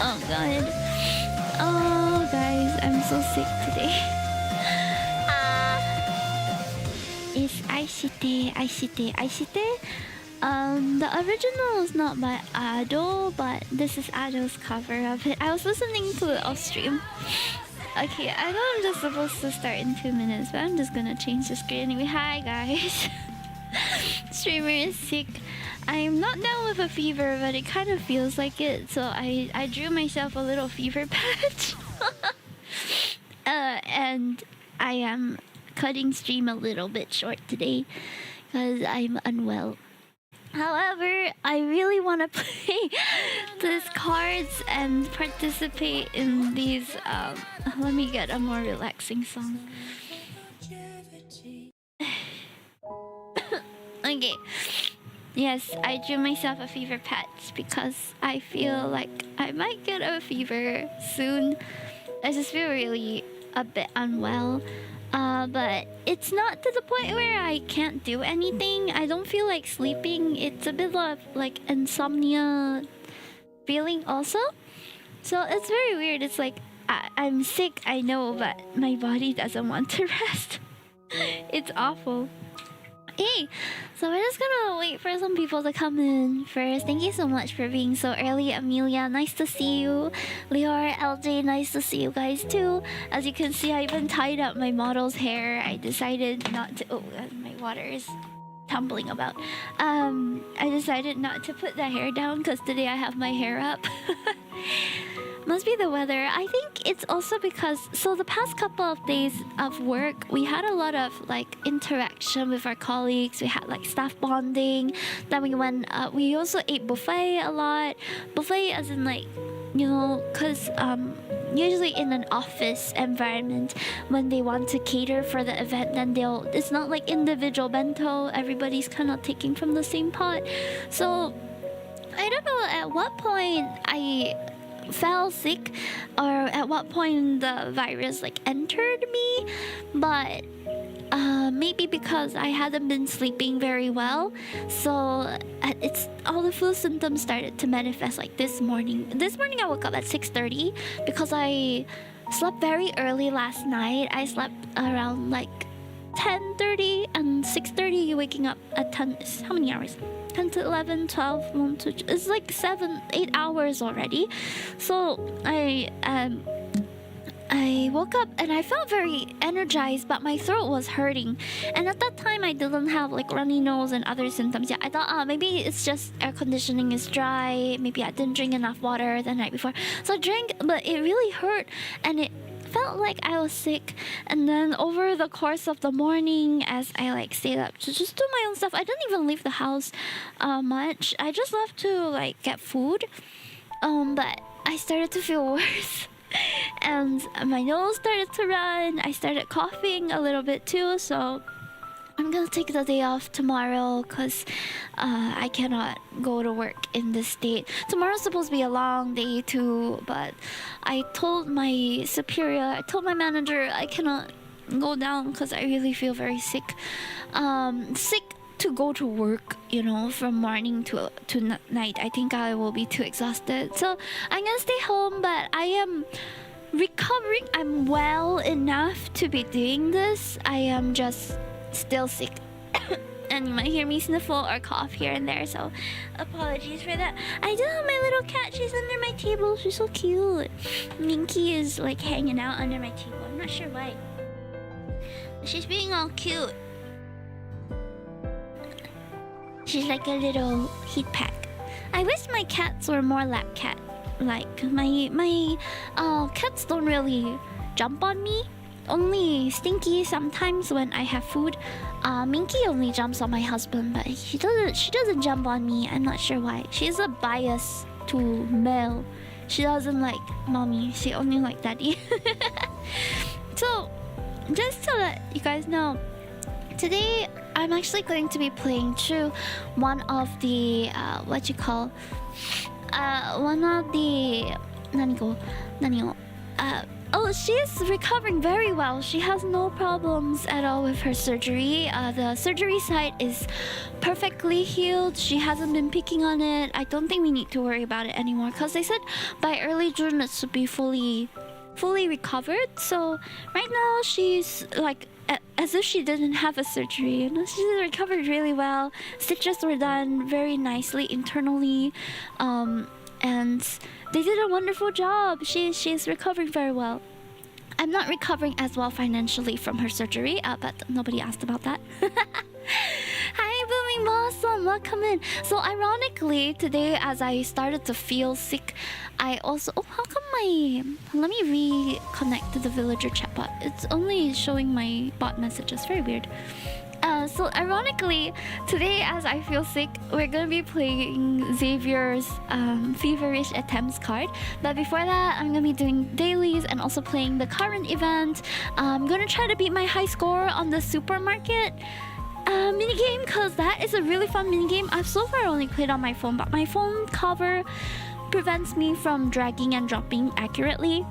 Oh god. Oh guys, I'm so sick today. It's Aishite. The original is not by Ado, but this is Ado's cover of it. I was listening to it off stream. Okay, I know I'm just supposed to start in 2 minutes, but I'm just gonna change the screen anyway. Hi guys. Streamer is sick. I'm not down with a fever, but it kind of feels like it, so I drew myself a little fever patch. And I am cutting stream a little bit short today because I'm unwell. However, I really want to play these cards and participate in these. Let me get a more relaxing song. Okay. Yes, I drew myself a fever patch because I feel like I might get a fever soon. I just feel really a bit unwell. But it's not to the point where I can't do anything. I don't feel like sleeping. It's a bit of like insomnia feeling also. So it's very weird. It's like I'm sick, I know, but my body doesn't want to rest. It's awful. Hey, so we're just gonna wait for some people to come in first. Thank you so much for being so early. Amelia, nice to see you. Leor, LJ, nice to see you guys too. As you can see, I even tied up my model's hair. I decided not to... Oh, my water is tumbling about. I decided not to put the hair down because today I have my hair up. Must be the weather. I think it's also because... So the past couple of days of work, we had a lot of like interaction with our colleagues. We had like staff bonding. Then we went... we also ate buffet a lot. Buffet as in like... You know, because usually in an office environment, when they want to cater for the event, then they'll... It's not like individual bento. Everybody's kind of taking from the same pot. So... I don't know at what point I... fell sick or at what point the virus like entered me, but maybe because I hadn't been sleeping very well, so it's all the flu symptoms started to manifest like this morning. I woke up at 6:30 because I slept very early last night. I slept around like 10:30 and 6:30 waking up at 10. How many hours? 10 to 11, 12, 1, 2, it's like 7, 8 hours already. So I I woke up and I felt very energized, but my throat was hurting. And at that time, I didn't have like runny nose and other symptoms yet. I thought, maybe it's just air conditioning is dry. Maybe I didn't drink enough water the night before. So I drank, but it really hurt and it felt like I was sick. And then over the course of the morning, as I like stayed up to just do my own stuff, I didn't even leave the house much. I just left to like get food. But I started to feel worse. And my nose started to run. I started coughing a little bit too, so I'm gonna take the day off tomorrow because I cannot go to work in this state. Tomorrow's supposed to be a long day too, but I told my superior, I told my manager I cannot go down because I really feel very sick. Sick to go to work, you know, from morning to night. I think I will be too exhausted, so I'm gonna stay home, but I am recovering. I'm well enough to be doing this. I am just still sick and you might hear me sniffle or cough here and there, so apologies for that. I do have my little cat. She's under my table. She's so cute. Minky is like hanging out under my table. I'm not sure why. She's being all cute. She's like a little heat pack. I wish my cats were more lap cat. Like my cats don't really jump on me. Only Stinky sometimes when I have food. Minky only jumps on my husband, but she doesn't jump on me. I'm not sure why. She's a bias to male. She doesn't like mommy. She only like daddy. So just to let you guys know, today I'm actually going to be playing through one of the she's recovering very well. She has no problems at all with her surgery. The surgery site is perfectly healed. She hasn't been picking on it. I don't think we need to worry about it anymore because they said by early June it should be fully recovered. So right now she's like as if she didn't have a surgery. You know, she's recovered really well. Stitches were done very nicely internally, and they did a wonderful job. She's recovering very well. I'm not recovering as well financially from her surgery, but nobody asked about that. Hi, Booming Blossom, welcome in. So ironically, today as I started to feel sick, I also... Oh, how come let me reconnect to the villager chat bot. It's only showing my bot messages. Very weird. So ironically, today as I feel sick, we're gonna be playing Xavier's Feverish Attempts card. But before that, I'm gonna be doing dailies and also playing the current event. I'm gonna try to beat my high score on the supermarket minigame, because that is a really fun minigame. I've so far only played on my phone, but my phone cover prevents me from dragging and dropping accurately.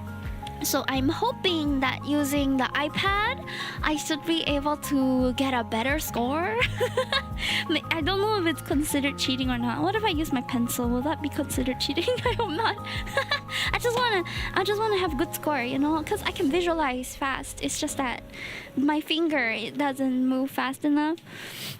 So I'm hoping that using the iPad, I should be able to get a better score. I don't know if it's considered cheating or not. What if I use my pencil? Will that be considered cheating? I hope not. I just wanna have a good score, you know, because I can visualize fast. It's just that my finger, it doesn't move fast enough.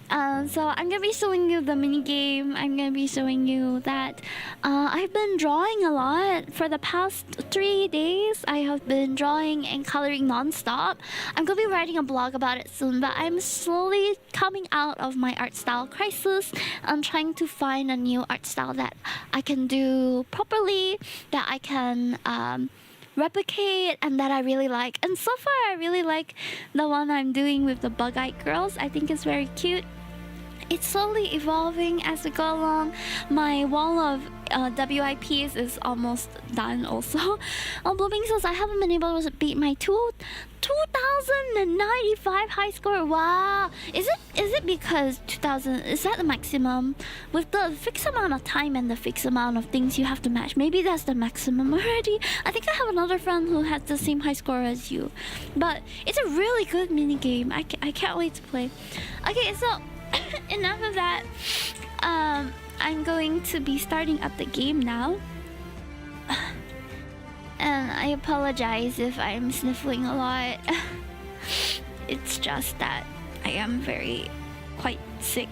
So I'm gonna be showing you the mini game. I'm gonna be showing you that I've been drawing a lot for the past 3 days. I have been drawing and coloring non-stop. I'm gonna be writing a blog about it soon, but I'm slowly coming out of my art style crisis. I'm trying to find a new art style that I can do properly, that I can replicate, and that I really like. And so far I really like the one I'm doing with the bug-eyed girls. I think it's very cute. It's slowly evolving as we go along. My wall of WIPs is almost done also. On Blooming says I haven't been able to beat my 2095 high score. Wow. Is it because 2000 is that the maximum? With the fixed amount of time and the fixed amount of things you have to match, maybe that's the maximum already. I think I have another friend who has the same high score as you. But it's a really good mini game. I can't wait to play. Okay, so enough of that. I'm going to be starting up the game now. And I apologize if I'm sniffling a lot. It's just that I am quite sick.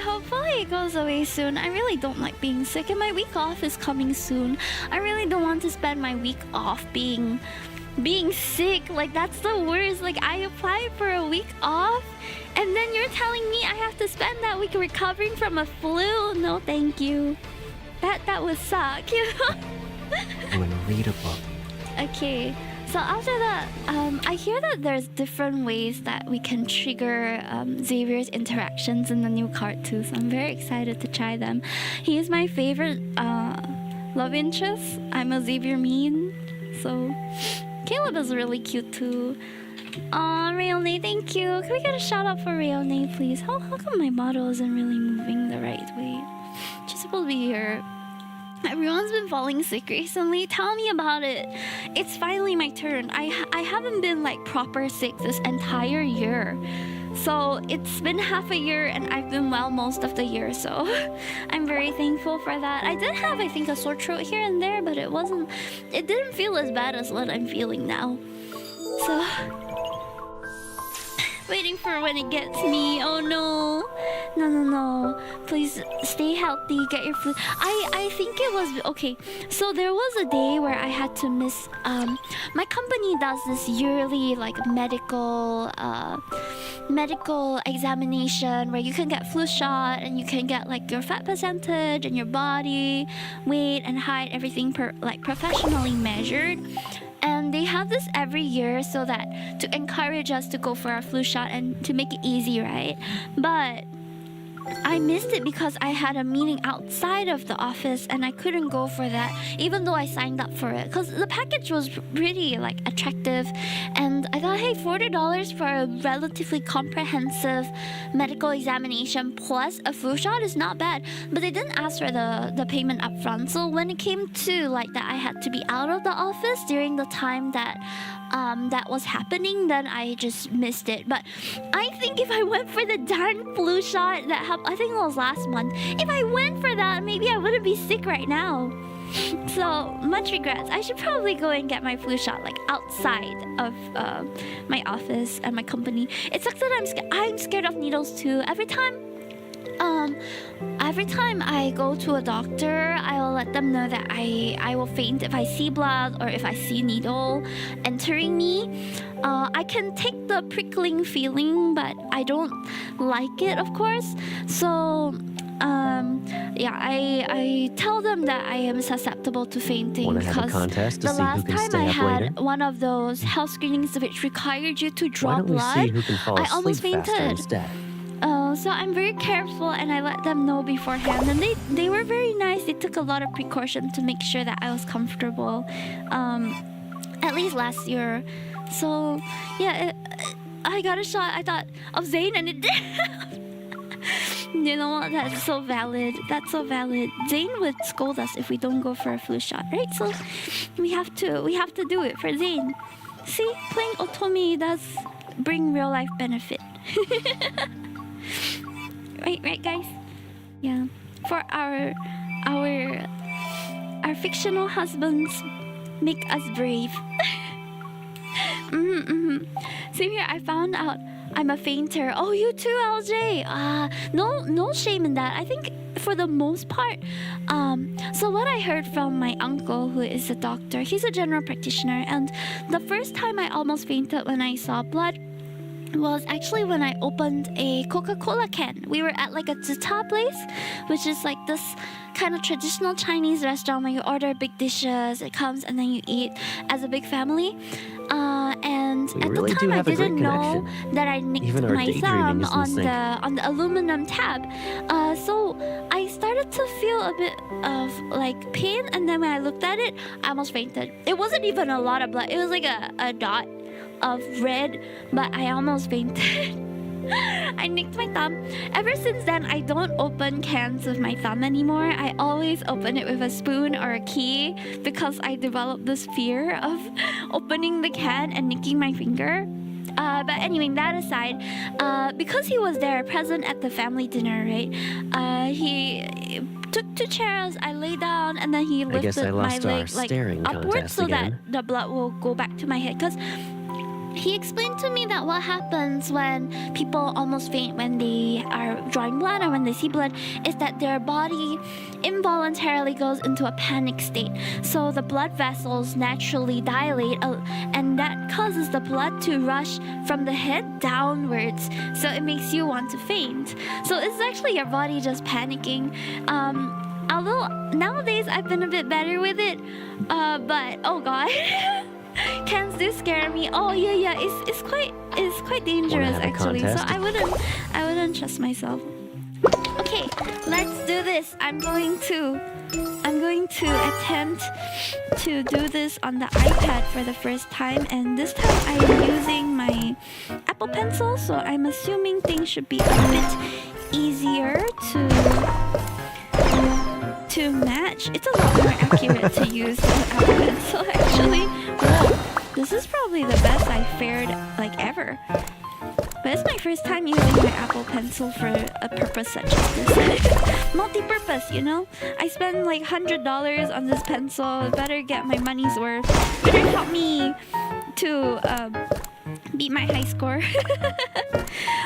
hopefully it goes away soon. I really don't like being sick, and my week off is coming soon. I really don't want to spend my week off being sick. Like, that's the worst. Like, I applied for a week off, and then you're telling me I have to spend that week recovering from a flu. No, thank you. That would suck, you know? I'm gonna read a book. Okay. So after that, I hear that there's different ways that we can trigger Xavier's interactions in the new card too. So I'm very excited to try them. He is my favorite love interest. I'm a Xavier mean. So Caleb is really cute too. Aw, Rayone, thank you. Can we get a shout out for Rayone, please? How come my model isn't really moving the right way? She's supposed to be here. Everyone's been falling sick recently. Tell me about it. It's finally my turn. I haven't been like proper sick this entire year. So it's been half a year and I've been well most of the year. So I'm very thankful for that. I did have, I think, a sore throat here and there, but it didn't feel as bad as what I'm feeling now. So waiting for when it gets me. Oh no. No. Please stay healthy. Get your flu. I think it was okay. So there was a day where I had to miss. My company does this yearly like medical examination where you can get flu shot and you can get like your fat percentage and your body weight and height, everything professionally measured. And they have this every year so that to encourage us to go for our flu shot and to make it easy, right? But I missed it because I had a meeting outside of the office and I couldn't go for that, even though I signed up for it. Because the package was pretty like attractive, and I thought, hey, $40 for a relatively comprehensive medical examination plus a flu shot is not bad. But they didn't ask for the payment up front. So when it came to like that I had to be out of the office during the time that was happening, then I just missed it. But I think if I went for the darn flu shot that happened, I think it was last month. If I went for that, maybe I wouldn't be sick right now. So much regrets. I should probably go and get my flu shot like outside of my office and my company. It sucks that I'm scared of needles too. Every time I go to a doctor, I will let them know that I will faint if I see blood or if I see needle entering me. I can take the prickling feeling, but I don't like it, of course. So I tell them that I am susceptible to fainting because the last time I had one of those health screenings which required you to draw blood, I almost fainted. So I'm very careful and I let them know beforehand, and they were very nice. They took a lot of precaution to make sure that I was comfortable, at least last year. So yeah, I got a shot. I thought of Zane and it did. You know what? That's so valid. That's so valid. Zane would scold us if we don't go for a flu shot, right? So we have to do it for Zane. See, playing Otome does bring real life benefit. Right, guys. Yeah, for our fictional husbands, make us brave. Same here. I found out I'm a fainter. Oh, you too, LJ. No shame in that. I think for the most part. So what I heard from my uncle, who is a doctor, he's a general practitioner, and the first time I almost fainted when I saw blood was actually when I opened a Coca-Cola can. We were at like a zita place, which is like this kind of traditional Chinese restaurant where you order big dishes, it comes and then you eat as a big family. And at the time I didn't know that I nicked my thumb on the aluminum tab. So I started to feel a bit of like pain, and then when I looked at it, I almost fainted. It wasn't even a lot of blood. It was like a dot of red, but I almost fainted. I nicked my thumb. Ever since then, I don't open cans with my thumb anymore. I always open it with a spoon or a key because I developed this fear of opening the can and nicking my finger. But anyway, that aside, because he was there present at the family dinner, right? He took 2 chairs, I lay down, and then he lifted my leg like upwards so that the blood will go back to my head. Because he explained to me that what happens when people almost faint when they are drawing blood or when they see blood is that their body involuntarily goes into a panic state. So the blood vessels naturally dilate, and that causes the blood to rush from the head downwards. So it makes you want to faint. So it's actually your body just panicking. Although nowadays I've been a bit better with it, but oh god. Cans do scare me. Oh yeah, it's quite dangerous actually. So I wouldn't trust myself. Okay, let's do this. I'm going to attempt to do this on the iPad for the first time, and this time I'm using my Apple Pencil, so I'm assuming things should be a bit easier to match. It's a lot more accurate to use the Apple Pencil actually. Whoa, this is probably the best I've fared like ever. But it's my first time using my Apple Pencil for a purpose such as this. Multi-purpose, you know? I spend like $100 on this pencil. Better get my money's worth. Better help me to beat my high score.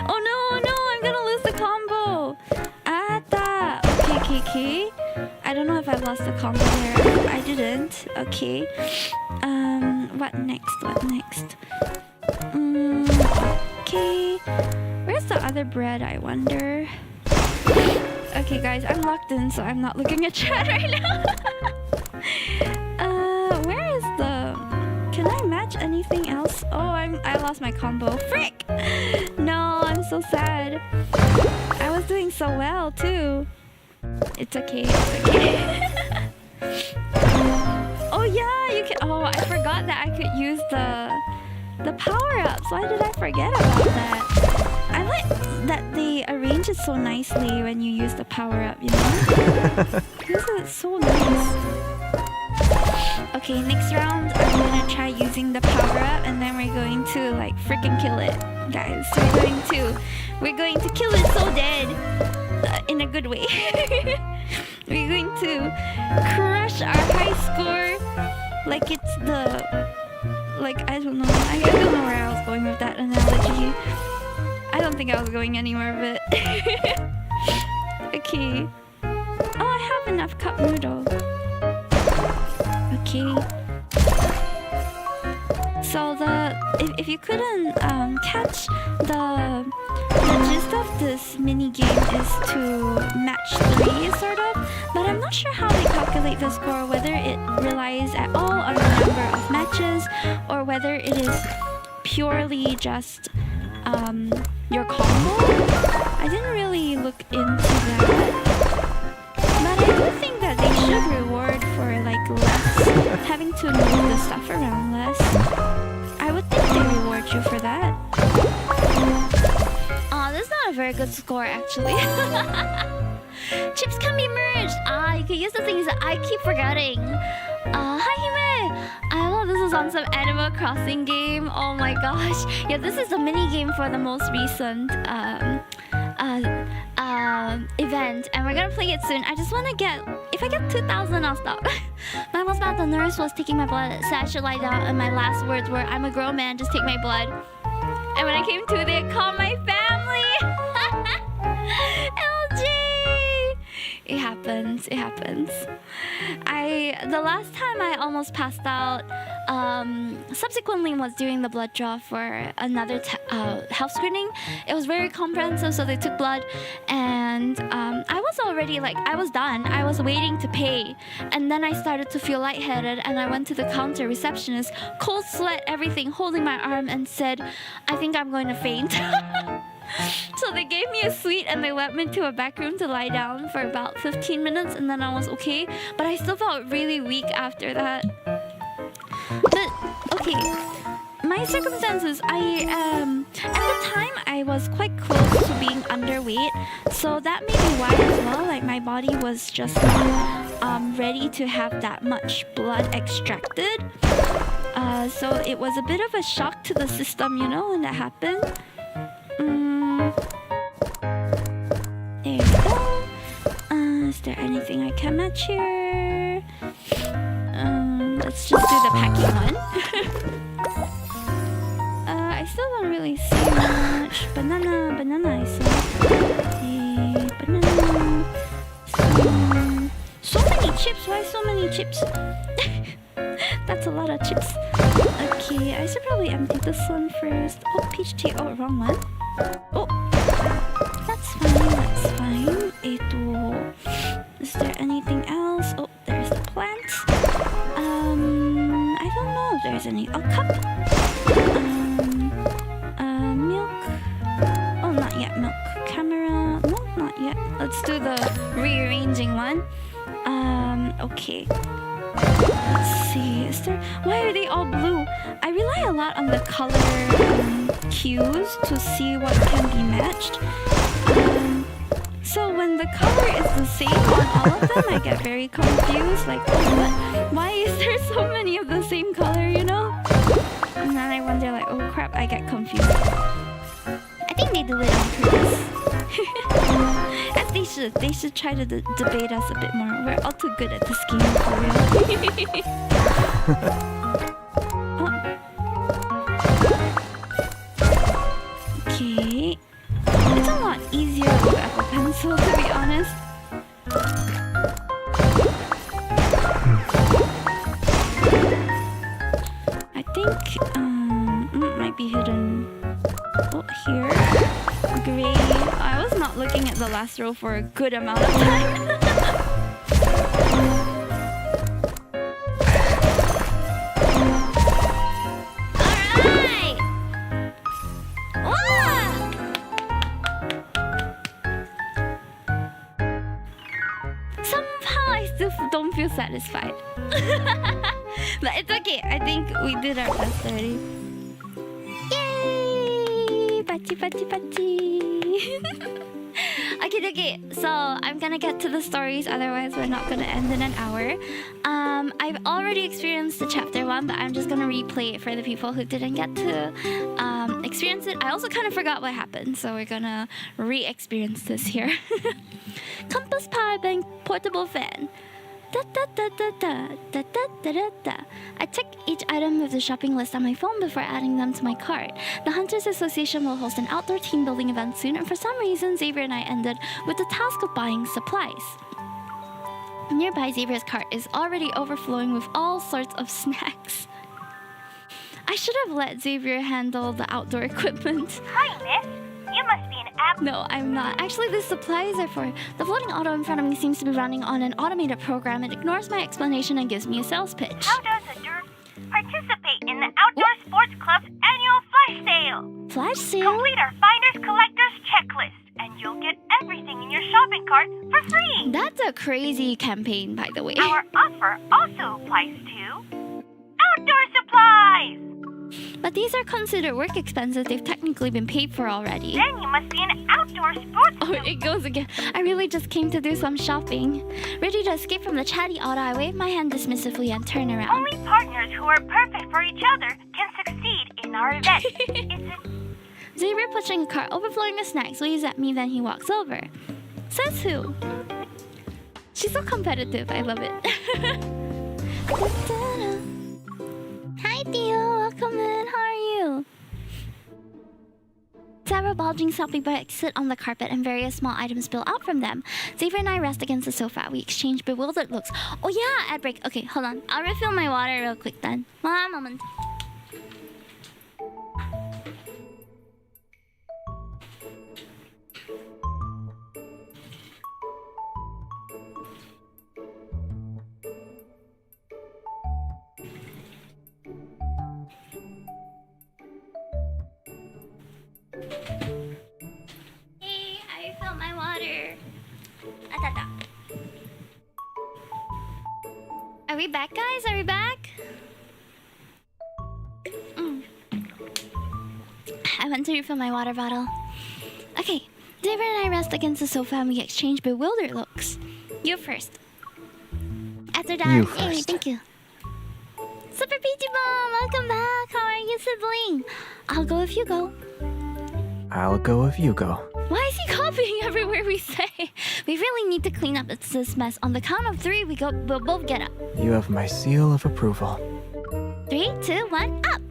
Oh no, I'm gonna lose the combo. Ata. Okay. I don't know if I lost the combo there. I didn't. Okay. What next? Okay. Where's the other bread, I wonder? Okay, guys, I'm locked in, so I'm not looking at chat right now. Where is the... Can I match anything else? Oh, I lost my combo. Frick! No, I'm so sad. I was doing so well, too. It's okay. Oh yeah, you can... Oh, I forgot that I could use the power-ups. Why did I forget about that? I like that they arrange it so nicely when you use the power-up, you know? This is so nice. Okay, next round, I'm gonna try using the power-up, and then we're going to, like, freaking kill it, guys. We're going to kill it so dead. In a good way. We're going to crush our high score like it's the... Like, I don't know. I don't know where I was going with that analogy. I don't think I was going anywhere, but... Okay. Oh, I have enough cup noodle. Okay. So if you couldn't catch the gist of this mini game is to match 3 sort of, but I'm not sure how they calculate the score, whether it relies at all on the number of matches or whether it is purely just your combo. I didn't really look into that, but I do think that they should reward for like less, having to move the stuff around less. I would think they reward you for that. Oh, that's not a very good score actually. Chips can be merged. You can use the things that I keep forgetting. Hi Hime! I thought this was on some Animal Crossing game. Oh my gosh. Yeah, this is the mini game for the most recent event, and we're gonna play it soon. I just wanna get... If I get 2,000, I'll stop. My most bad, the nurse was taking my blood, said I should lie down, and my last words were, I'm a grown man, just take my blood. And when I came to, they called my family! LG! It happens. The last time I almost passed out, subsequently was during the blood draw for another health screening. It was very comprehensive, so they took blood, and I was already I was done. I was waiting to pay, and then I started to feel lightheaded, and I went to the counter receptionist, cold sweat, everything, holding my arm, and said, I think I'm going to faint. So they gave me a suite and they let me into a back room to lie down for about 15 minutes, and then I was okay. But I still felt really weak after that. But, okay. My circumstances, at the time I was quite close to being underweight. So that may be why as well. Like my body was just not ready to have that much blood extracted. So it was a bit of a shock to the system, you know, when that happened. There we go. Is there anything I can match here? Let's just do the packing one. I still don't really see much. Banana I saw. Okay, banana. So many chips. Why so many chips? That's a lot of chips. Okay, I should probably empty this one first. Oh, peach tea. Oh, wrong one. Oh, that's fine. Is there anything else? Oh, there's the plant. I don't know if there's any. Oh, cup. Milk. Oh, not yet. Milk. Camera. No, not yet. Let's do the rearranging one. Okay. Let's see. Is there? Why are they all blue? I rely a lot on the color cues to see what can be matched. So when the color is the same on all of them, I get very confused. Like, what? Why is there so many of the same color? You know? And then I wonder, like, oh crap, I get confused. I think they do it on purpose. As they should try to debate us a bit more. We're all too good at this game for real. Okay. It's a lot easier with Apple Pencil, to be honest. I think it might be hidden. Oh, here. Gray. I was not looking at the last row for a good amount of time. Alright! Somehow I still don't feel satisfied. But it's okay. I think we did our best already. Yay! Pachi. Okay. So I'm gonna get to the stories, otherwise we're not gonna end in an hour. I've already experienced the chapter 1, but I'm just gonna replay it for the people who didn't get to experience it. I also kind of forgot what happened, so we're gonna re-experience this here. Compass power bank portable fan. I check each item with the shopping list on my phone before adding them to my cart. The Hunters Association will host an outdoor team building event soon, and for some reason, Xavier and I ended with the task of buying supplies. Nearby, Xavier's cart is already overflowing with all sorts of snacks. I should have let Xavier handle the outdoor equipment. Hi, miss. You must be an app. No, I'm not. Actually, the supplies are for... The floating auto in front of me seems to be running on an automated program. It ignores my explanation and gives me a sales pitch. How does a dirt participate in the Outdoor Sports Club's annual flash sale? Flash sale? Complete our Finders Collectors checklist, and you'll get everything in your shopping cart for free. That's a crazy campaign, by the way. Our offer also applies to outdoor supplies. But these are considered work expenses. They've technically been paid for already. Then you must be an outdoor sports. Oh, it goes again. I really just came to do some shopping. Ready to escape from the chatty auto, I wave my hand dismissively and turn around. Only partners who are perfect for each other can succeed in our event. Xavier, pushing a cart overflowing with snacks, waves at me, then he walks over. Says who? She's so competitive. I love it. Hi, Theo. Welcome in. How are you? Several bulging shopping bags sit on the carpet and various small items spill out from them. Xavier and I rest against the sofa. We exchange bewildered looks. Oh yeah, ad break. Okay, hold on. I'll refill my water real quick then. 1 moment. Hey, I refilled my water. Are we back, guys? Are we back? I went to refill my water bottle. Okay, Xavier and I rest against the sofa and we exchange bewildered looks. You first. After that, You hey, first. thank you. Super Peachy Bomb, welcome back. How are you, sibling? I'll go if you go. I'll go if you go. Why is he copying everywhere we say? We really need to clean up this mess. On the count of 3, we'll both get up. You have my seal of approval. 3, 2, 1, up!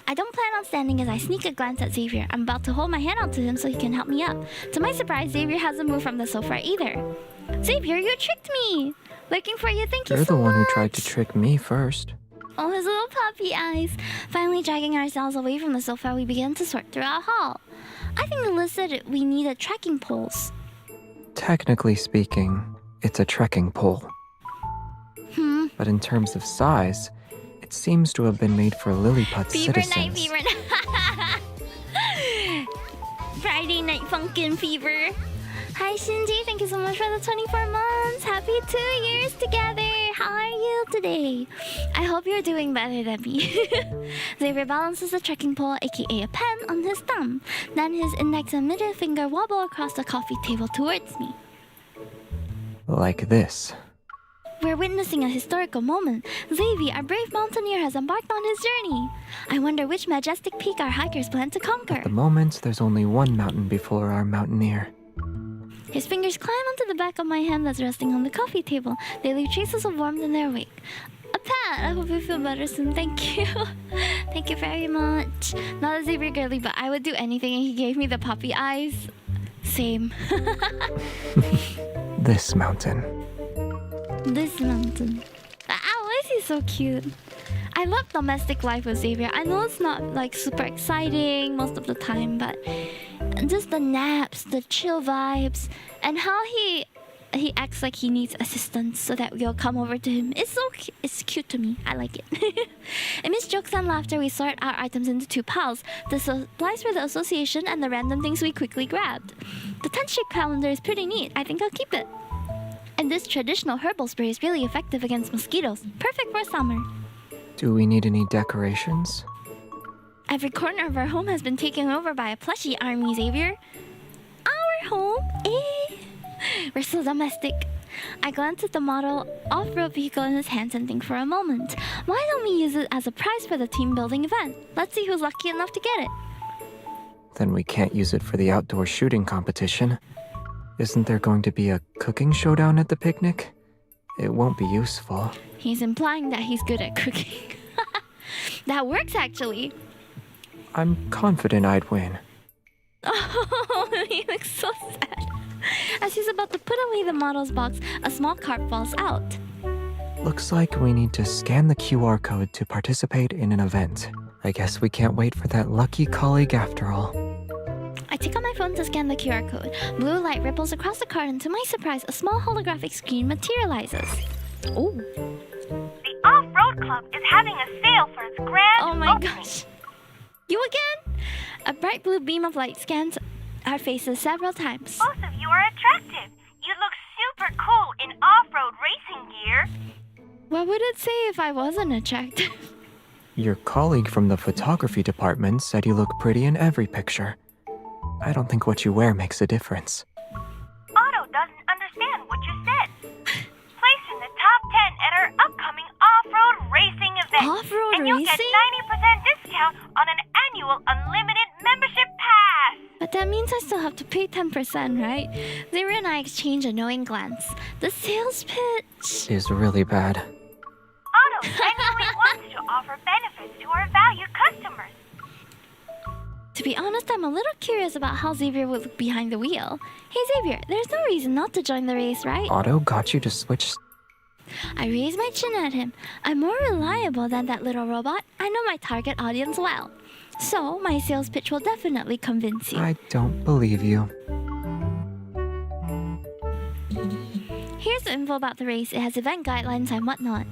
I don't plan on standing as I sneak a glance at Xavier. I'm about to hold my hand out to him so he can help me up. To my surprise, Xavier hasn't moved from the sofa either. Xavier, you tricked me! Looking for you, thank you You're so the one who much. tried to trick me first. Oh, his little puppy eyes. Finally dragging ourselves away from the sofa, we began to sort through our haul. I think the list said we needed trekking poles. Technically speaking, it's a trekking pole. But in terms of size, it seems to have been made for Lilliput Fever citizens. night, fever night. Friday night funkin' fever. Hi Shinji, thank you so much for the 24 months. Happy 2 years together. How are you today? I hope you're doing better than me. Xavier balances the trekking pole, aka a pen, on his thumb. Then his index and middle finger wobble across the coffee table towards me. Like this. We're witnessing a historical moment. Xavier, our brave mountaineer, has embarked on his journey. I wonder which majestic peak our hikers plan to conquer. At the moment, there's only one mountain before our mountaineer. His fingers climb onto the back of my hand that's resting on the coffee table. They leave traces of warmth in their wake. A pat! I hope you feel better soon. Thank you. Thank you very much. Not a Xavier girly, but I would do anything and he gave me the puppy eyes. Same. This mountain. This mountain. Ow, why is he so cute? I love domestic life with Xavier. I know it's not like super exciting most of the time, but just the naps, the chill vibes, and how he acts like he needs assistance so that we'll come over to him. It's cute to me. I like it. Amidst jokes and laughter, we sort our items into 2 piles: the supplies for the association and the random things we quickly grabbed. The 10-shape calendar is pretty neat. I think I'll keep it. And this traditional herbal spray is really effective against mosquitoes. Perfect for summer. Do we need any decorations? Every corner of our home has been taken over by a plushie army, Xavier. Our home? We're so domestic. I glance at the model off-road vehicle in his hands and think for a moment. Why don't we use it as a prize for the team building event? Let's see who's lucky enough to get it. Then we can't use it for the outdoor shooting competition. Isn't there going to be a cooking showdown at the picnic? It won't be useful. He's implying that he's good at cooking. That works, actually. I'm confident I'd win. Oh, he looks so sad. As he's about to put away the model's box, a small cart falls out. Looks like we need to scan the QR code to participate in an event. I guess we can't wait for that lucky colleague after all. I take out my phone to scan the QR code. Blue light ripples across the card, and to my surprise, a small holographic screen materializes. Oh. The Off-Road Club is having a sale for its grand Oh my opening. gosh. You again? A bright blue beam of light scans our faces several times. Both of you are attractive. You look super cool in off-road racing gear. What would it say if I wasn't attractive? Your colleague from the photography department said you look pretty in every picture. I don't think what you wear makes a difference. Otto doesn't understand what you said. Place in the top 10 at our upcoming off-road racing event. Off-road and you'll get racing? 90% discount on an annual unlimited membership pass. But that means I still have to pay 10%, right? Xavier and I exchange a knowing glance. The sales pitch. Is really bad. Otto genuinely wants to offer benefits to our valued customers. To be honest, I'm a little curious about how Xavier would look behind the wheel. Hey Xavier, there's no reason not to join the race, right? Otto got you to switch. I raise my chin at him. I'm more reliable than that little robot. I know my target audience well. So, my sales pitch will definitely convince you. I don't believe you. Here's the info about the race. It has event guidelines and whatnot.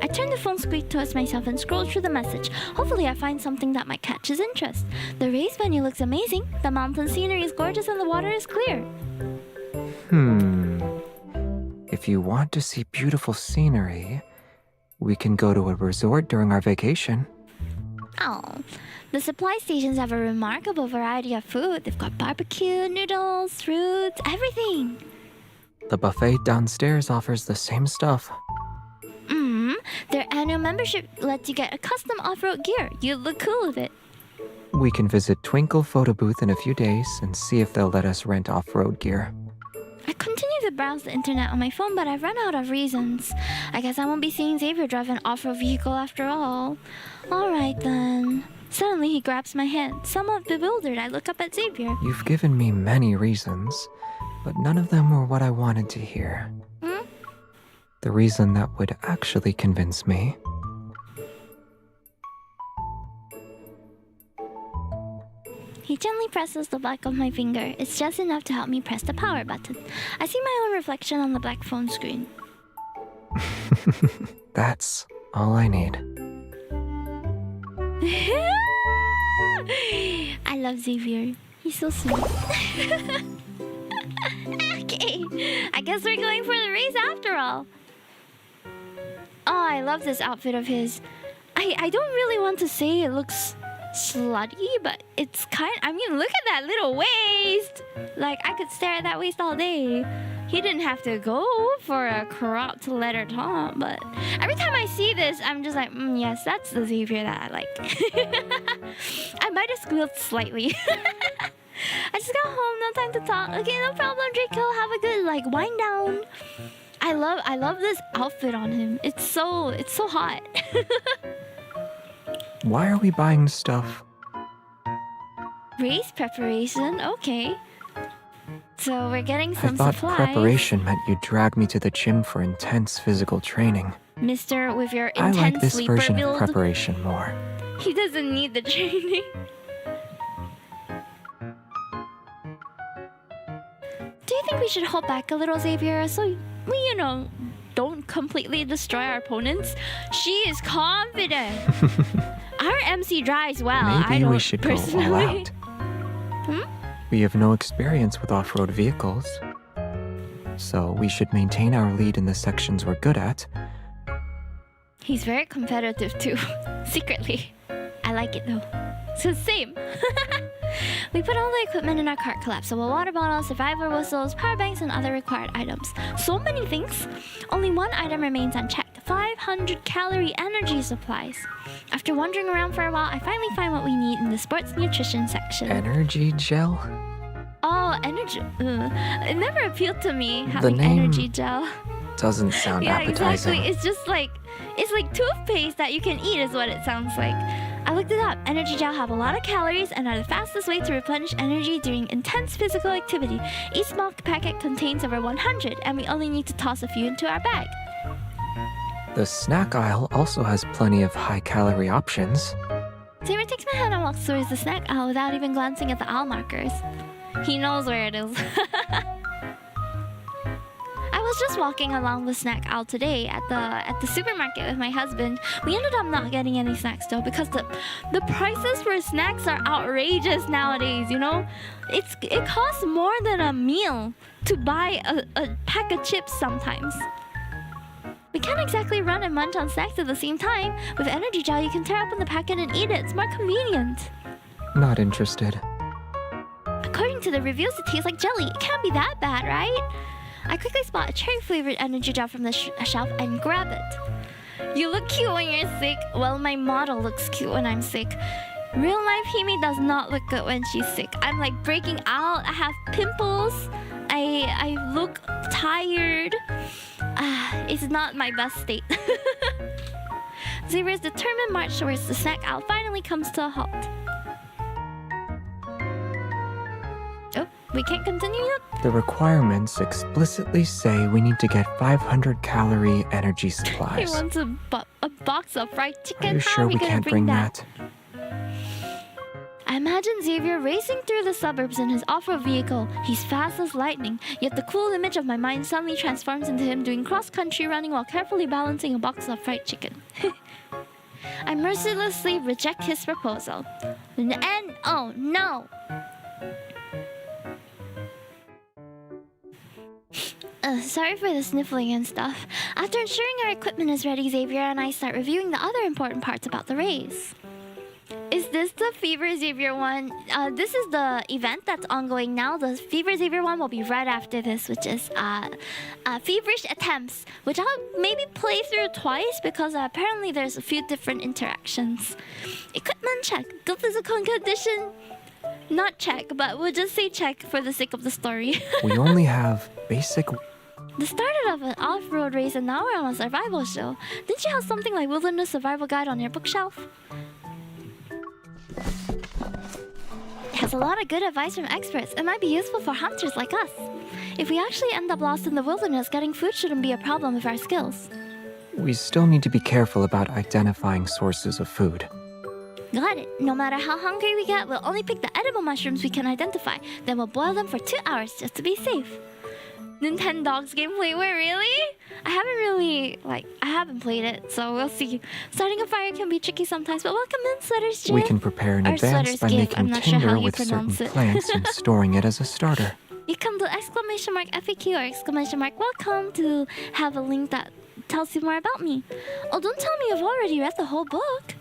I turn the phone squeak towards myself and scroll through the message. Hopefully I find something that might catch his interest. The race venue looks amazing. The mountain scenery is gorgeous and the water is clear. If you want to see beautiful scenery, we can go to a resort during our vacation. Oh, the supply stations have a remarkable variety of food. They've got barbecue, noodles, fruits, everything. The buffet downstairs offers the same stuff. Their annual membership lets you get a custom off-road gear. You look cool with it. We can visit Twinkle Photo Booth in a few days and see if they'll let us rent off-road gear. I continue to browse the internet on my phone, but I've run out of reasons. I guess I won't be seeing Xavier drive an off-road vehicle after all. Alright then. Suddenly he grabs my hand. Somewhat bewildered, I look up at Xavier. You've given me many reasons, but none of them were what I wanted to hear. The reason that would actually convince me. He gently presses the back of my finger. It's just enough to help me press the power button. I see my own reflection on the black phone screen. That's all I need. I love Xavier. He's so sweet. Okay, I guess we're going for the race after all. Oh, I love this outfit of his. I don't really want to say it looks slutty, but it's I mean, look at that little waist. Like, I could stare at that waist all day. He didn't have to go for a cropped leather top, but every time I see this, I'm just like, yes, that's the Xavier that I like. I might have squealed slightly. I just got home, no time to talk. Okay, no problem, Draco. Have a good wind down. I love this outfit on him. It's so hot. Why are we buying stuff? Race preparation, okay. So we're getting some I thought supplies. preparation meant you'd drag me to the gym for intense physical training. Mister, with your I intense like this sleeper version build, of preparation more. he doesn't need the training. Do you think we should hold back a little, Xavier, so we, don't completely destroy our opponents? She is confident. Our MC drives well. Maybe we should go all out. We have no experience with off-road vehicles, so we should maintain our lead in the sections we're good at. He's very competitive too, secretly. I like it though. So same. We put all the equipment in our cart: collapsible water bottles, survivor whistles, power banks, and other required items. So many things. Only one item remains unchecked: 500-calorie energy supplies. After wandering around for a while, I finally find what we need in the sports nutrition section. Energy gel? Oh, energy. It never appealed to me, The having name energy gel. Doesn't sound Yeah, appetizing. exactly. It's just it's like toothpaste that you can eat is what it sounds like. I looked it up. Energy gel have a lot of calories and are the fastest way to replenish energy during intense physical activity. Each small packet contains over 100, and we only need to toss a few into our bag. The snack aisle also has plenty of high-calorie options. Xavier takes my hand and walks towards the snack aisle without even glancing at the aisle markers. He knows where it is. I was just walking along the snack aisle today at the supermarket with my husband. We ended up not getting any snacks though, because the prices for snacks are outrageous nowadays, It costs more than a meal to buy a pack of chips sometimes. We can't exactly run and munch on snacks at the same time. With energy gel, you can tear open the packet and eat it. It's more convenient. Not interested. According to the reviews, it tastes like jelly. It can't be that bad, right? I quickly spot a cherry-flavored energy gel from the shelf and grab it. You look cute when you're sick. Well, my model looks cute when I'm sick. Real life Himi does not look good when she's sick. I'm breaking out. I have pimples. I look tired. It's not my best state. Xavier's determined march towards the snack aisle finally comes to a halt. Oh, we can't continue yet? The requirements explicitly say we need to get 500-calorie energy supplies. He wants a box of fried chicken. Are you How sure are we we gonna can't bring bring that? I imagine Xavier racing through the suburbs in his off-road vehicle. He's fast as lightning, yet the cool image of my mind suddenly transforms into him doing cross-country running while carefully balancing a box of fried chicken. I mercilessly reject his proposal. And oh no! Sorry for the sniffling and stuff. After ensuring our equipment is ready, Xavier and I start reviewing the other important parts about the race. Is this the Fever Xavier one? This is the event that's ongoing now. The Fever Xavier one will be right after this, which is Feverish Attempts, which I'll maybe play through twice because apparently there's a few different interactions. Equipment check. Good physical condition? Not check, but we'll just say check for the sake of the story. We only have basic The start of an off-road race and now we're on a survival show. Didn't you have something like Wilderness Survival Guide on your bookshelf? It has a lot of good advice from experts. It might be useful for hunters like us. If we actually end up lost in the wilderness, getting food shouldn't be a problem with our skills. We still need to be careful about identifying sources of food. Got it. No matter how hungry we get, we'll only pick the edible mushrooms we can identify. Then we'll boil them for 2 hours just to be safe. Nintendogs gameplay, wait, really? I haven't played it, so we'll see. Starting a fire can be tricky sometimes, but welcome in, Sweater's Jim. We can prepare in Or advance Sweater's by Gift, I'm making not sure how tinder you with certain pronounce it. plants and storing it as a starter. You can do exclamation mark FAQ or exclamation mark welcome to have a link that tells you more about me. Oh, don't tell me you've already read the whole book.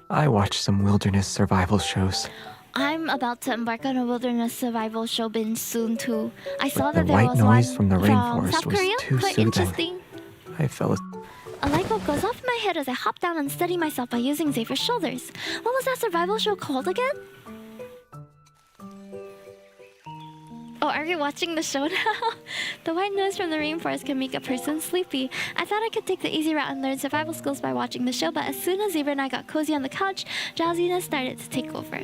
I watch some wilderness survival shows. I'm about to embark on a wilderness survival show binge soon too. I saw But that the there white was noise one from the rainforest South was Korea. too Quite soothing. interesting. I fell A light bulb goes off in my head as I hop down and steady myself by using Xavier's shoulders. What was that survival show called again? Oh, are you watching the show now? The white noise from the rainforest can make a person sleepy. I thought I could take the easy route and learn survival skills by watching the show, but as soon as Xavier and I got cozy on the couch, drowsiness started to take over.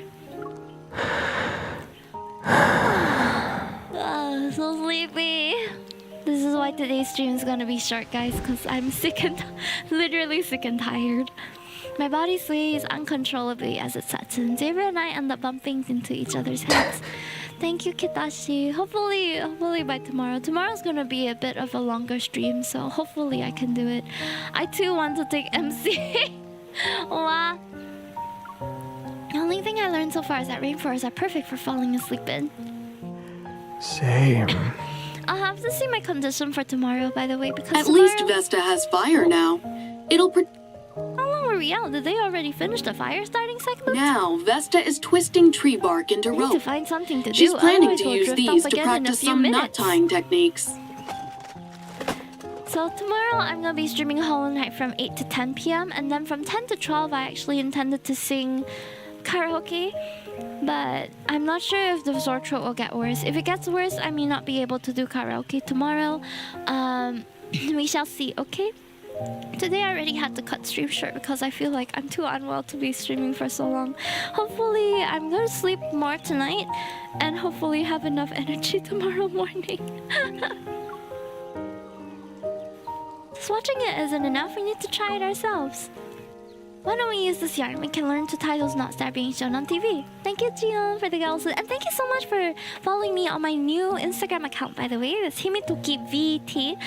Oh, so sleepy. This is why today's stream is gonna be short, guys, because I'm literally sick and tired. My body sways uncontrollably as it sets in. Xavier and I end up bumping into each other's heads. Thank you, Kitashi. Hopefully by tomorrow. Tomorrow's gonna be a bit of a longer stream, so hopefully I can do it. I too want to take MC. Wow. The only thing I learned so far is that rainforests are perfect for falling asleep in. Same. I'll have to see my condition for tomorrow, by the way, because At least Vesta has fire now. How long were we out? Did they already finish the fire starting segment? Now, Vesta is twisting tree bark into I need to rope. find something to She's do. planning otherwise to we'll use drift these off to again in a practice few some knot minutes. tying techniques. So tomorrow I'm gonna be streaming Hollow Knight from 8 to 10 p.m. and then from 10 to 12 I actually intended to sing karaoke, but I'm not sure if the sore throat will get worse. If it gets worse, I may not be able to do karaoke tomorrow. We shall see, okay? Today I already had to cut stream short because I feel like I'm too unwell to be streaming for so long. Hopefully I'm gonna sleep more tonight and hopefully have enough energy tomorrow morning. Just watching it isn't enough, we need to try it ourselves. Why don't we use this yarn? We can learn to tie those knots that are being shown on TV. Thank you, Jion, for the girls. And thank you so much for following me on my new Instagram account, by the way. It's Himetoki VT,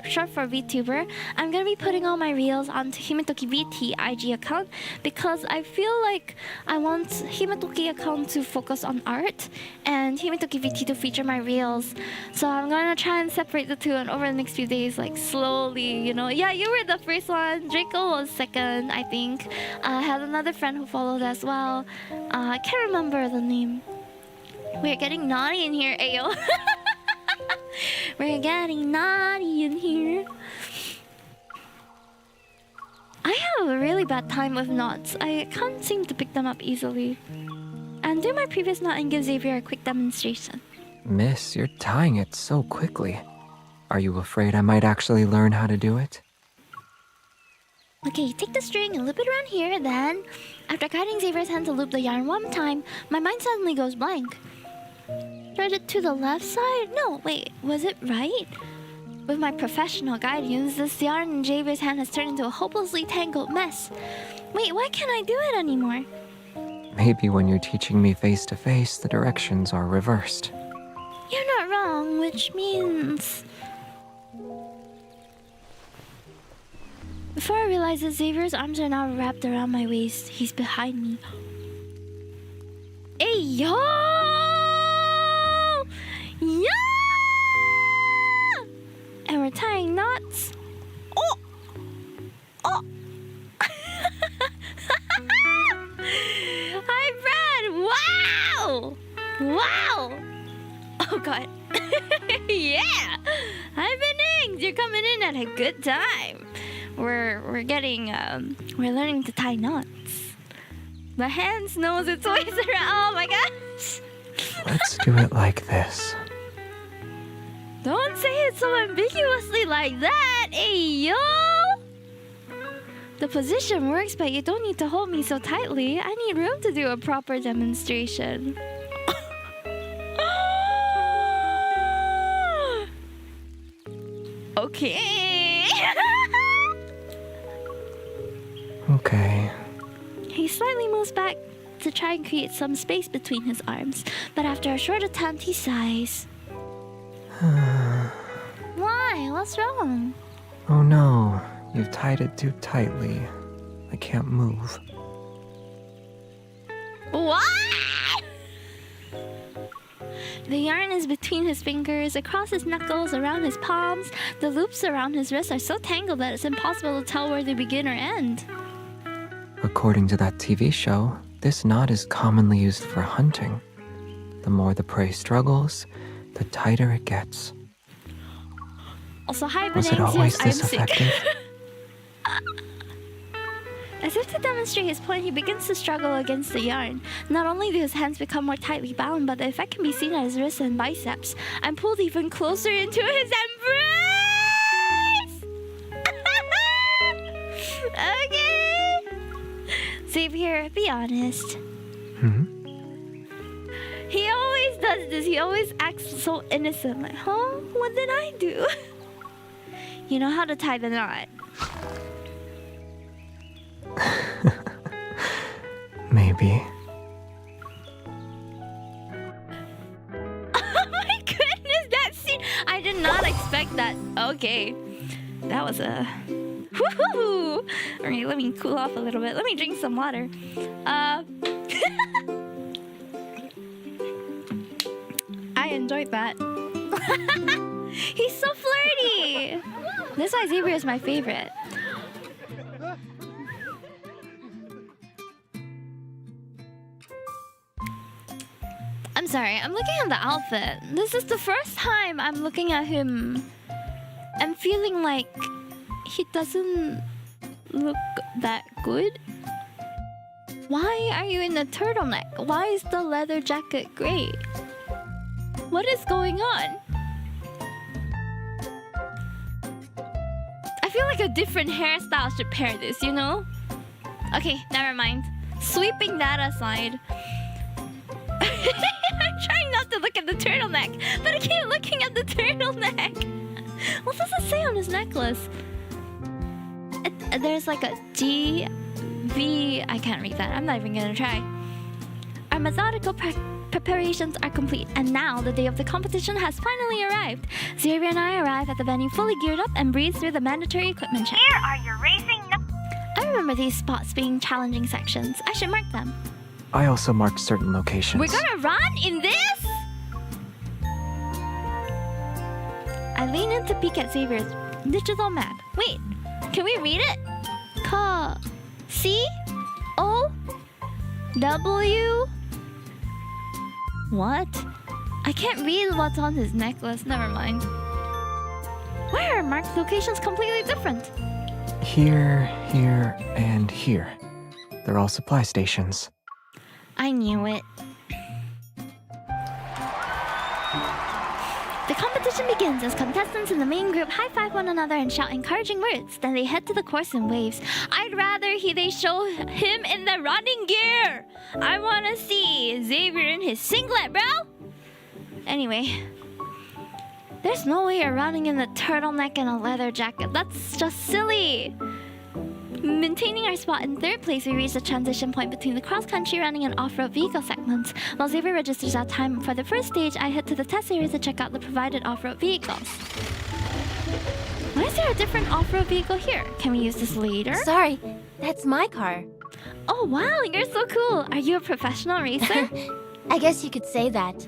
short for Vtuber. I'm going to be putting all my reels onto Himetoki VT IG account because I feel like I want Himetoki account to focus on art and Himetoki VT to feature my reels. So I'm going to try and separate the two, and over the next few days, like slowly, you know. Yeah, you were the first one. Draco was second, I think. I had another friend who followed as well. I can't remember the name. We're getting naughty in here, ayo. We're getting naughty in here. I have a really bad time with knots. I can't seem to pick them up easily. And do my previous knot and give Xavier a quick demonstration. Miss, you're tying it so quickly. Are you afraid I might actually learn how to do it? Okay, take the string and loop it around here, then, after guiding Xavier's hand to loop the yarn one time, my mind suddenly goes blank. Thread it to the left side? No, wait, was it right? With my professional guidance, this yarn in Xavier's hand has turned into a hopelessly tangled mess. Wait, why can't I do it anymore? Maybe when you're teaching me face to face, the directions are reversed. You're not wrong, which means... Before I realize it, Xavier's arms are now wrapped around my waist. He's behind me. Hey, yo! Yeah! And we're tying knots. Oh! Oh! Hi, Brad! Wow! Wow! Oh, God. Yeah! Hi, Benings! You're coming in at a good time. We're learning to tie knots. The hands knows its ways around. Oh my gosh! Let's do it like this. Don't say it so ambiguously like that, yo! The position works, but you don't need to hold me so tightly. I need room to do a proper demonstration. Okay. Okay. He slightly moves back to try and create some space between his arms, but after a short attempt, he sighs. Why? What's wrong? Oh no, you've tied it too tightly. I can't move. What? The yarn is between his fingers, across his knuckles, around his palms. The loops around his wrists are so tangled that it's impossible to tell where they begin or end. According to that TV show, this knot is commonly used for hunting. The more the prey struggles, the tighter it gets. Also, hi, Was it Benenxius, always I'm this sick. effective? As if to demonstrate his point, he begins to struggle against the yarn. Not only do his hands become more tightly bound, but the effect can be seen at his wrists and biceps. I'm pulled even closer into his embrace! Okay. Xavier, be honest. He always does this. He always acts so innocent. Like, huh? What did I do? You know how to tie the knot. Maybe. Oh my goodness, that scene! I did not expect that. Okay. That was a... Woohoo! Alright, let me cool off a little bit. Let me drink some water. I enjoyed that. He's so flirty! That's why Xavier is my favorite. I'm sorry, I'm looking at the outfit. This is the first time I'm looking at him and feeling like he doesn't look that good. Why are you in a turtleneck? Why is the leather jacket gray? What is going on? I feel like a different hairstyle should pair this, you know? Okay, never mind. Sweeping that aside. I'm trying not to look at the turtleneck, but I keep looking at the turtleneck. What does it say on his necklace? There's like a G, V. I can't read that. I'm not even gonna try. Our methodical preparations are complete, and now the day of the competition has finally arrived. Xavier and I arrive at the venue fully geared up and breeze through the mandatory equipment check. Here are your racing I remember these spots being challenging sections. I should mark them. I also marked certain locations. We're gonna run in this? I lean in to peek at Xavier's digital map. Wait, can we read it? C-O-W... What? I can't read what's on his necklace. Never mind. Why are marked locations completely different? Here, here, and here. They're all supply stations. I knew it. The competition begins as contestants in the main group high-five one another and shout encouraging words. Then they head to the course in waves. I'd rather they show him in the running gear. I want to see Xavier in his singlet, bro. Anyway, there's no way you're running in the turtleneck and a leather jacket. That's just silly. Maintaining our spot in third place, we reach the transition point between the cross-country running and off-road vehicle segments. While Xavier registers our time for the first stage, I head to the test area to check out the provided off-road vehicles. Why is there a different off-road vehicle here? Can we use this later? Sorry, that's my car. Oh wow, you're so cool. Are you a professional racer? I guess you could say that.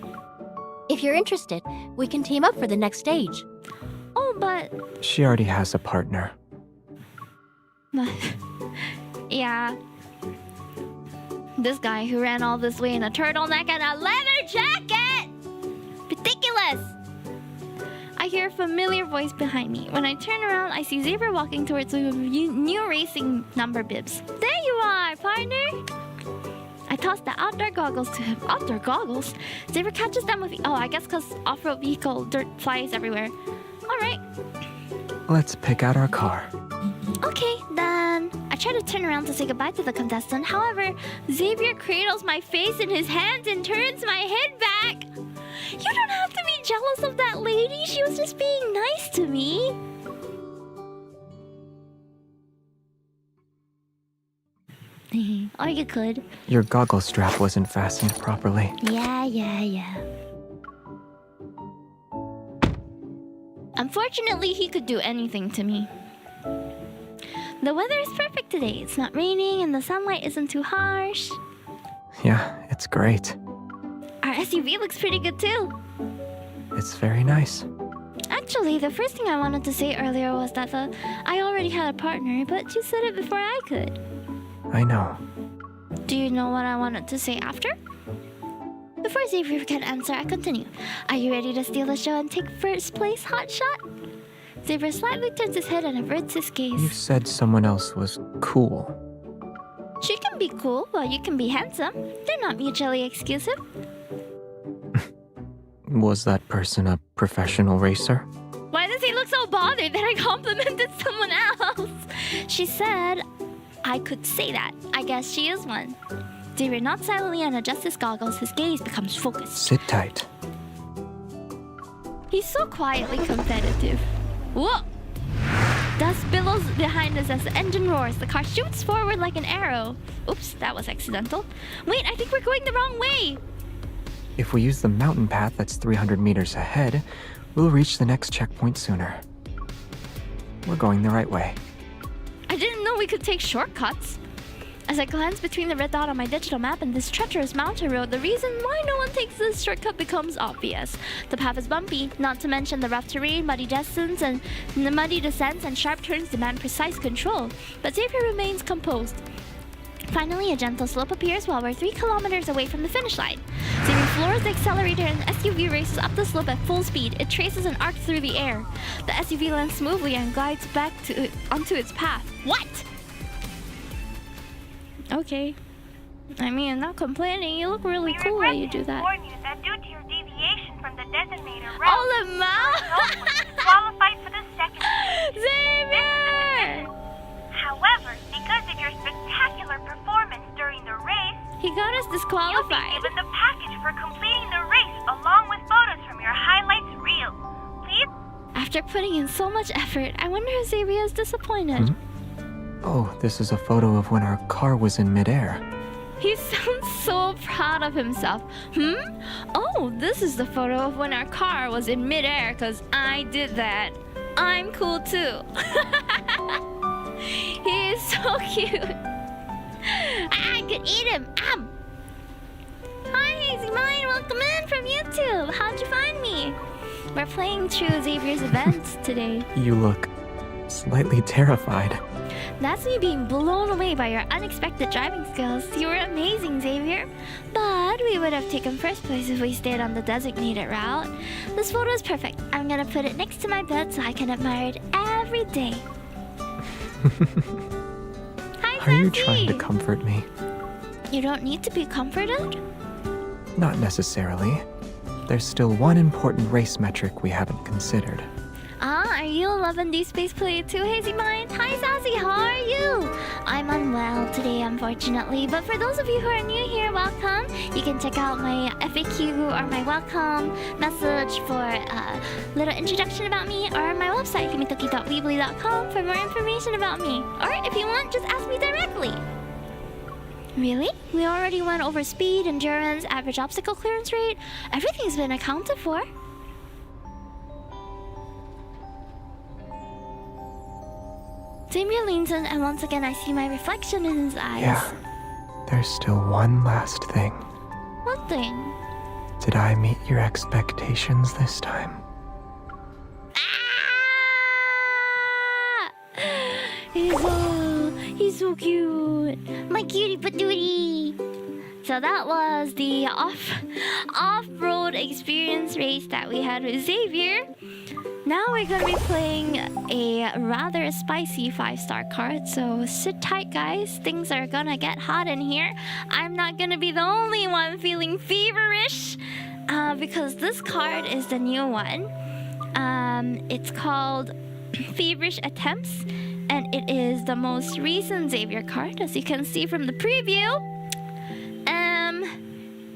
If you're interested, we can team up for the next stage. Oh, but... She already has a partner. Yeah. This guy who ran all this way in a turtleneck and a leather jacket! Ridiculous! I hear a familiar voice behind me. When I turn around, I see Xavier walking towards me with new racing number bibs. There you are, partner! I toss the outdoor goggles to him. Outdoor goggles? Xavier catches them with... Oh, I guess because off-road vehicle dirt flies everywhere. Alright. Let's pick out our car. Okay, then. I try to turn around to say goodbye to the contestant. However, Xavier cradles my face in his hands and turns my head back. You don't have to be jealous of that lady. She was just being nice to me. Or you could. Your goggle strap wasn't fastened properly. Yeah. Unfortunately, he could do anything to me. The weather is perfect today. It's not raining and the sunlight isn't too harsh. Yeah, it's great. Our SUV looks pretty good too. It's very nice. Actually, the first thing I wanted to say earlier was that I already had a partner, but you said it before I could. I know. Do you know what I wanted to say after? Before Xavier can answer, I continue. Are you ready to steal the show and take first place, hotshot? Xavier slightly turns his head and averts his gaze. You said someone else was cool. She can be cool while you can be handsome. They're not mutually exclusive. Was that person a professional racer? Why does he look so bothered that I complimented someone else? She said I could say that. I guess she is one. Xavier nods silently and adjusts his goggles. His gaze becomes focused. Sit tight. He's so quietly competitive. Whoa! Dust billows behind us as the engine roars. The car shoots forward like an arrow. Oops, that was accidental. Wait, I think we're going the wrong way. If we use the mountain path that's 300 meters ahead, we'll reach the next checkpoint sooner. We're going the right way. I didn't know we could take shortcuts. As I glance between the red dot on my digital map and this treacherous mountain road, the reason why no one takes this shortcut becomes obvious. The path is bumpy, not to mention the rough terrain, muddy descents, and sharp turns demand precise control. But Xavier remains composed. Finally, a gentle slope appears while we're 3 kilometers away from the finish line. Xavier floors the accelerator and the SUV races up the slope at full speed. It traces an arc through the air. The SUV lands smoothly and glides back onto its path. What? Okay. I mean, I'm not complaining. You look really cool while you do that. We regret to inform you that due to your deviation from the designated route, Oh, the mouth! qualified for the second. Xavier! However, because of your spectacular performance during the race, He got us you'll be disqualified. given the package for completing the race along with photos from your highlights reel. Please. After putting in so much effort, I wonder if Xavier is disappointed. Oh, this is a photo of when our car was in midair. He sounds so proud of himself. Oh, this is the photo of when our car was in midair, because I did that. I'm cool too. He is so cute. I could eat him. Hi, Hazy Mine. Welcome in from YouTube. How'd you find me? We're playing through Xavier's events today. You look slightly terrified. That's me being blown away by your unexpected driving skills. You were amazing, Xavier. But we would have taken first place if we stayed on the designated route. This photo is perfect. I'm gonna put it next to my bed so I can admire it every day. Hi, Are you Sassy. trying to comfort me? You don't need to be comforted. Not necessarily. There's still one important race metric we haven't considered. Are you a Lovin' Deepspace player too, Hazy Mind? Hi, Sassy, how are you? I'm unwell today, unfortunately. But for those of you who are new here, welcome. You can check out my FAQ or my welcome message for a little introduction about me, or my website, kimitoki.weebly.com, for more information about me. Or if you want, just ask me directly. Really? We already went over speed, endurance, average obstacle clearance rate. Everything's been accounted for. Xavier leans in, and once again I see my reflection in his eyes. Yeah. There's still one last thing. What thing? Did I meet your expectations this time? Ah! He's so cute. My cutie patootie. So that was the off-road experience race that we had with Xavier. Now we're gonna be playing a rather spicy 5-star card, so sit tight, guys. Things are gonna get hot in here. I'm not gonna be the only one feeling feverish, because this card is the new one. It's called Feverish Attempts, and it is the most recent Xavier card, as you can see from the preview.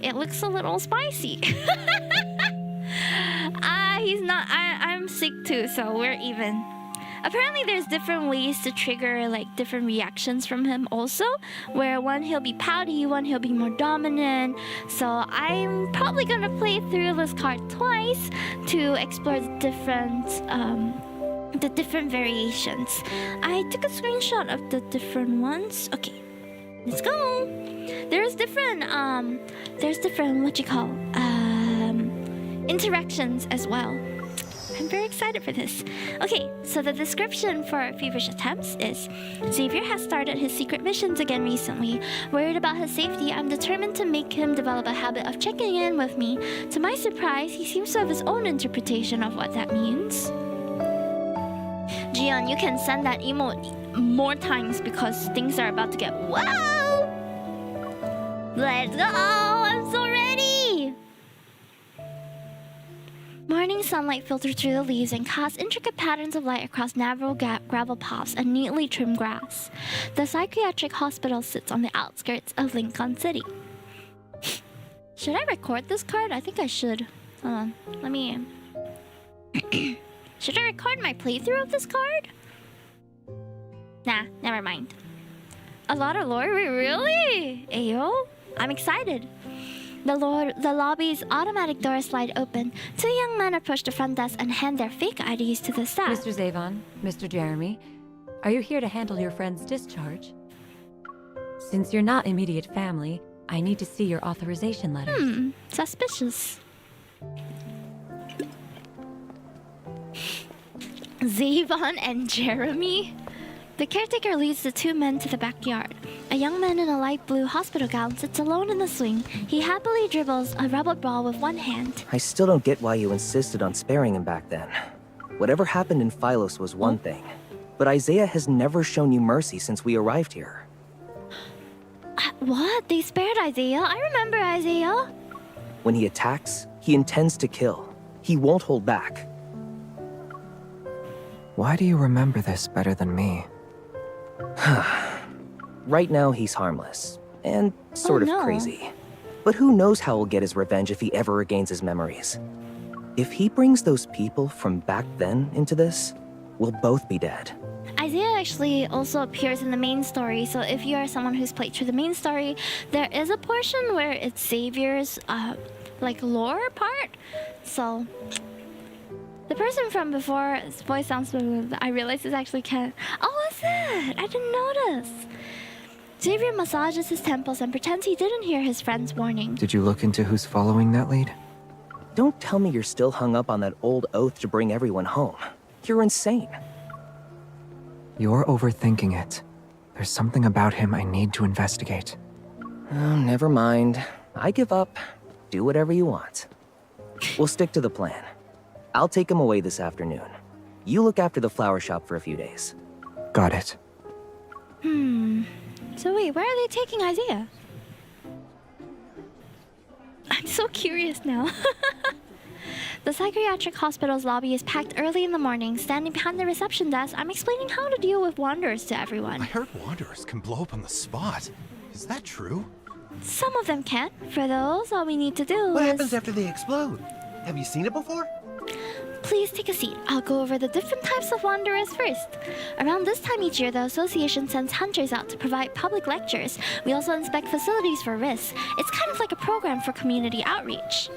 It looks a little spicy. He's not. I'm sick too, so we're even. Apparently, there's different ways to trigger like different reactions from him. Also, where one he'll be pouty, one he'll be more dominant. So I'm probably gonna play through this card twice to explore the different variations. I took a screenshot of the different ones. Okay, let's go. There's different what you call interactions as well. I'm very excited for this. Okay, so the description for Feverish Attempts is: Xavier has started his secret missions again recently. Worried about his safety, I'm determined to make him develop a habit of checking in with me. To my surprise, he seems to have his own interpretation of what that means. Jian, you can send that emote more times because things are about to get wow! Let's go! I'm so ready! Morning sunlight filters through the leaves and casts intricate patterns of light across narrow gravel paths and neatly trimmed grass. The psychiatric hospital sits on the outskirts of Lincoln City. Should I record this card? I think I should. Hold on. Let me... Should I record my playthrough of this card? Nah, never mind. A lot of lore? Really? Ayo? I'm excited. The lobby's automatic doors slide open. 2 young men approach the front desk and hand their fake IDs to the staff. Mr. Zavon, Mr. Jeremy, are you here to handle your friend's discharge? Since you're not immediate family, I need to see your authorization letters. Suspicious. Zavon and Jeremy? The caretaker leads the 2 men to the backyard. A young man in a light blue hospital gown sits alone in the swing. He happily dribbles a rubber ball with one hand. I still don't get why you insisted on sparing him back then. Whatever happened in Philos was one thing, but Isaiah has never shown you mercy since we arrived here. What? They spared Isaiah? I remember Isaiah. When he attacks, he intends to kill. He won't hold back. Why do you remember this better than me? Right now, he's harmless, and sort of no. crazy. But who knows how he'll get his revenge if he ever regains his memories. If he brings those people from back then into this, we'll both be dead. Isaiah actually also appears in the main story, so if you are someone who's played through the main story, there is a portion where it's Xavier's, like, lore part. So... the person from before, his voice sounds familiar. I realized this actually can't. Oh, is it? I didn't notice. Xavier massages his temples and pretends he didn't hear his friend's warning. Did you look into who's following that lead? Don't tell me you're still hung up on that old oath to bring everyone home. You're insane. You're overthinking it. There's something about him I need to investigate. Oh, never mind. I give up. Do whatever you want. We'll stick to the plan. I'll take him away this afternoon. You look after the flower shop for a few days. Got it. So wait, where are they taking Isaiah? I'm so curious now. The psychiatric hospital's lobby is packed early in the morning. Standing behind the reception desk, I'm explaining how to deal with wanderers to everyone. I heard wanderers can blow up on the spot. Is that true? Some of them can. For those, all we need to do What is... happens after they explode? Have you seen it before? Please take a seat. I'll go over the different types of wanderers first. Around this time each year, the association sends hunters out to provide public lectures. We also inspect facilities for risks. It's kind of like a program for community outreach.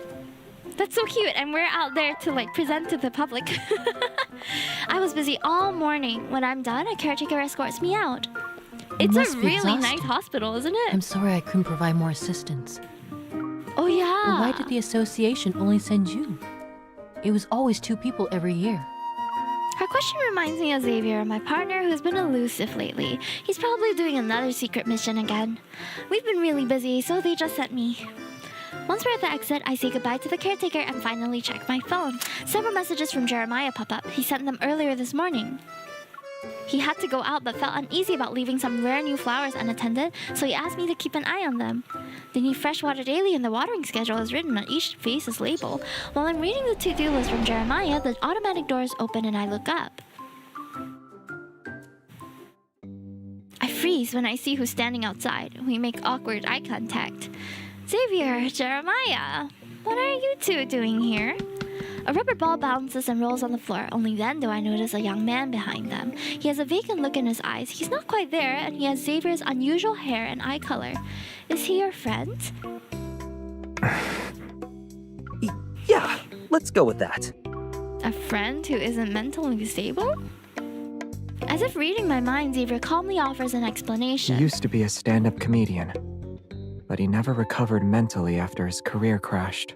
That's so cute, and we're out there to like present to the public. I was busy all morning. When I'm done, a caretaker escorts me out. It's a really nice hospital, isn't it? I'm sorry I couldn't provide more assistance. Oh yeah. But why did the association only send you? It was always 2 people every year. Her question reminds me of Xavier, my partner who's been elusive lately. He's probably doing another secret mission again. We've been really busy, so they just sent me. Once we're at the exit, I say goodbye to the caretaker and finally check my phone. Several messages from Jeremiah pop up. He sent them earlier this morning. He had to go out but felt uneasy about leaving some rare new flowers unattended, so he asked me to keep an eye on them. They need fresh water daily and the watering schedule is written on each vase's label. While I'm reading the to-do list from Jeremiah, the automatic doors open and I look up. I freeze when I see who's standing outside. We make awkward eye contact. Xavier, Jeremiah, what are you two doing here? A rubber ball bounces and rolls on the floor. Only then do I notice a young man behind them. He has a vacant look in his eyes. He's not quite there, and he has Xavier's unusual hair and eye color. Is he your friend? Yeah, let's go with that. A friend who isn't mentally stable? As if reading my mind, Xavier calmly offers an He explanation. used to be a stand-up comedian, but he never recovered mentally after his career crashed.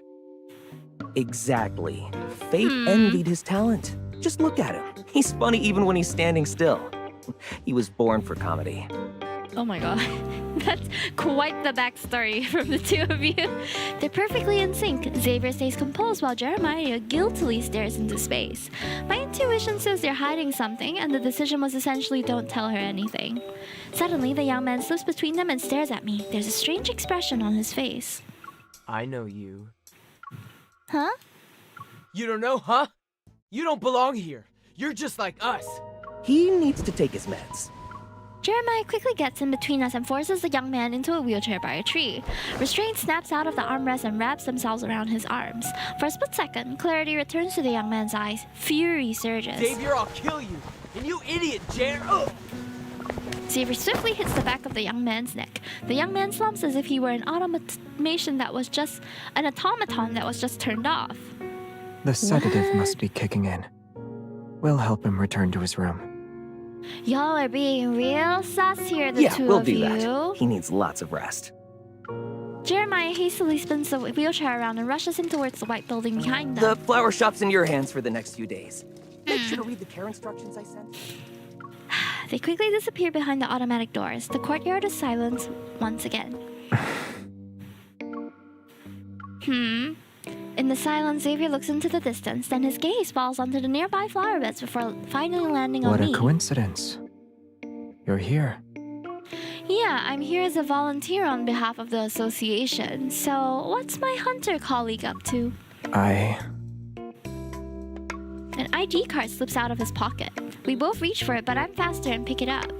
Exactly. Fate envied his talent. Just look at him. He's funny even when he's standing still. He was born for comedy. Oh my god. That's quite the backstory from the two of you. They're perfectly in sync. Xavier stays composed while Jeremiah guiltily stares into space. My intuition says they're hiding something, and the decision was essentially don't tell her anything. Suddenly, the young man slips between them and stares at me. There's a strange expression on his face. I know you. Huh? You don't know, huh? You don't belong here. You're just like us. He needs to take his meds. Jeremiah quickly gets in between us and forces the young man into a wheelchair by a tree. Restraint snaps out of the armrest and wraps themselves around his arms. For a split second, clarity returns to the young man's eyes. Fury surges. Xavier, I'll kill you. And you idiot, Jer. Oh! Xavier swiftly hits the back of the young man's neck. The young man slumps as if he were an automaton that was just turned off. The sedative must be kicking in. We'll help him return to his room. Y'all are being real sus here, the Yeah, two we'll of do you. that. He needs lots of rest. Jeremiah hastily spins the wheelchair around and rushes him towards the white building behind them. The flower shop's in your hands for the next few days. Make sure to read the care instructions I sent. They quickly disappear behind the automatic doors. The courtyard is silent once again. In the silence, Xavier looks into the distance, then his gaze falls onto the nearby flower beds before finally landing on What me. a coincidence. You're here. Yeah, I'm here as a volunteer on behalf of the association. So, what's my hunter colleague up to? An ID card slips out of his pocket. We both reach for it, but I'm faster and pick it up.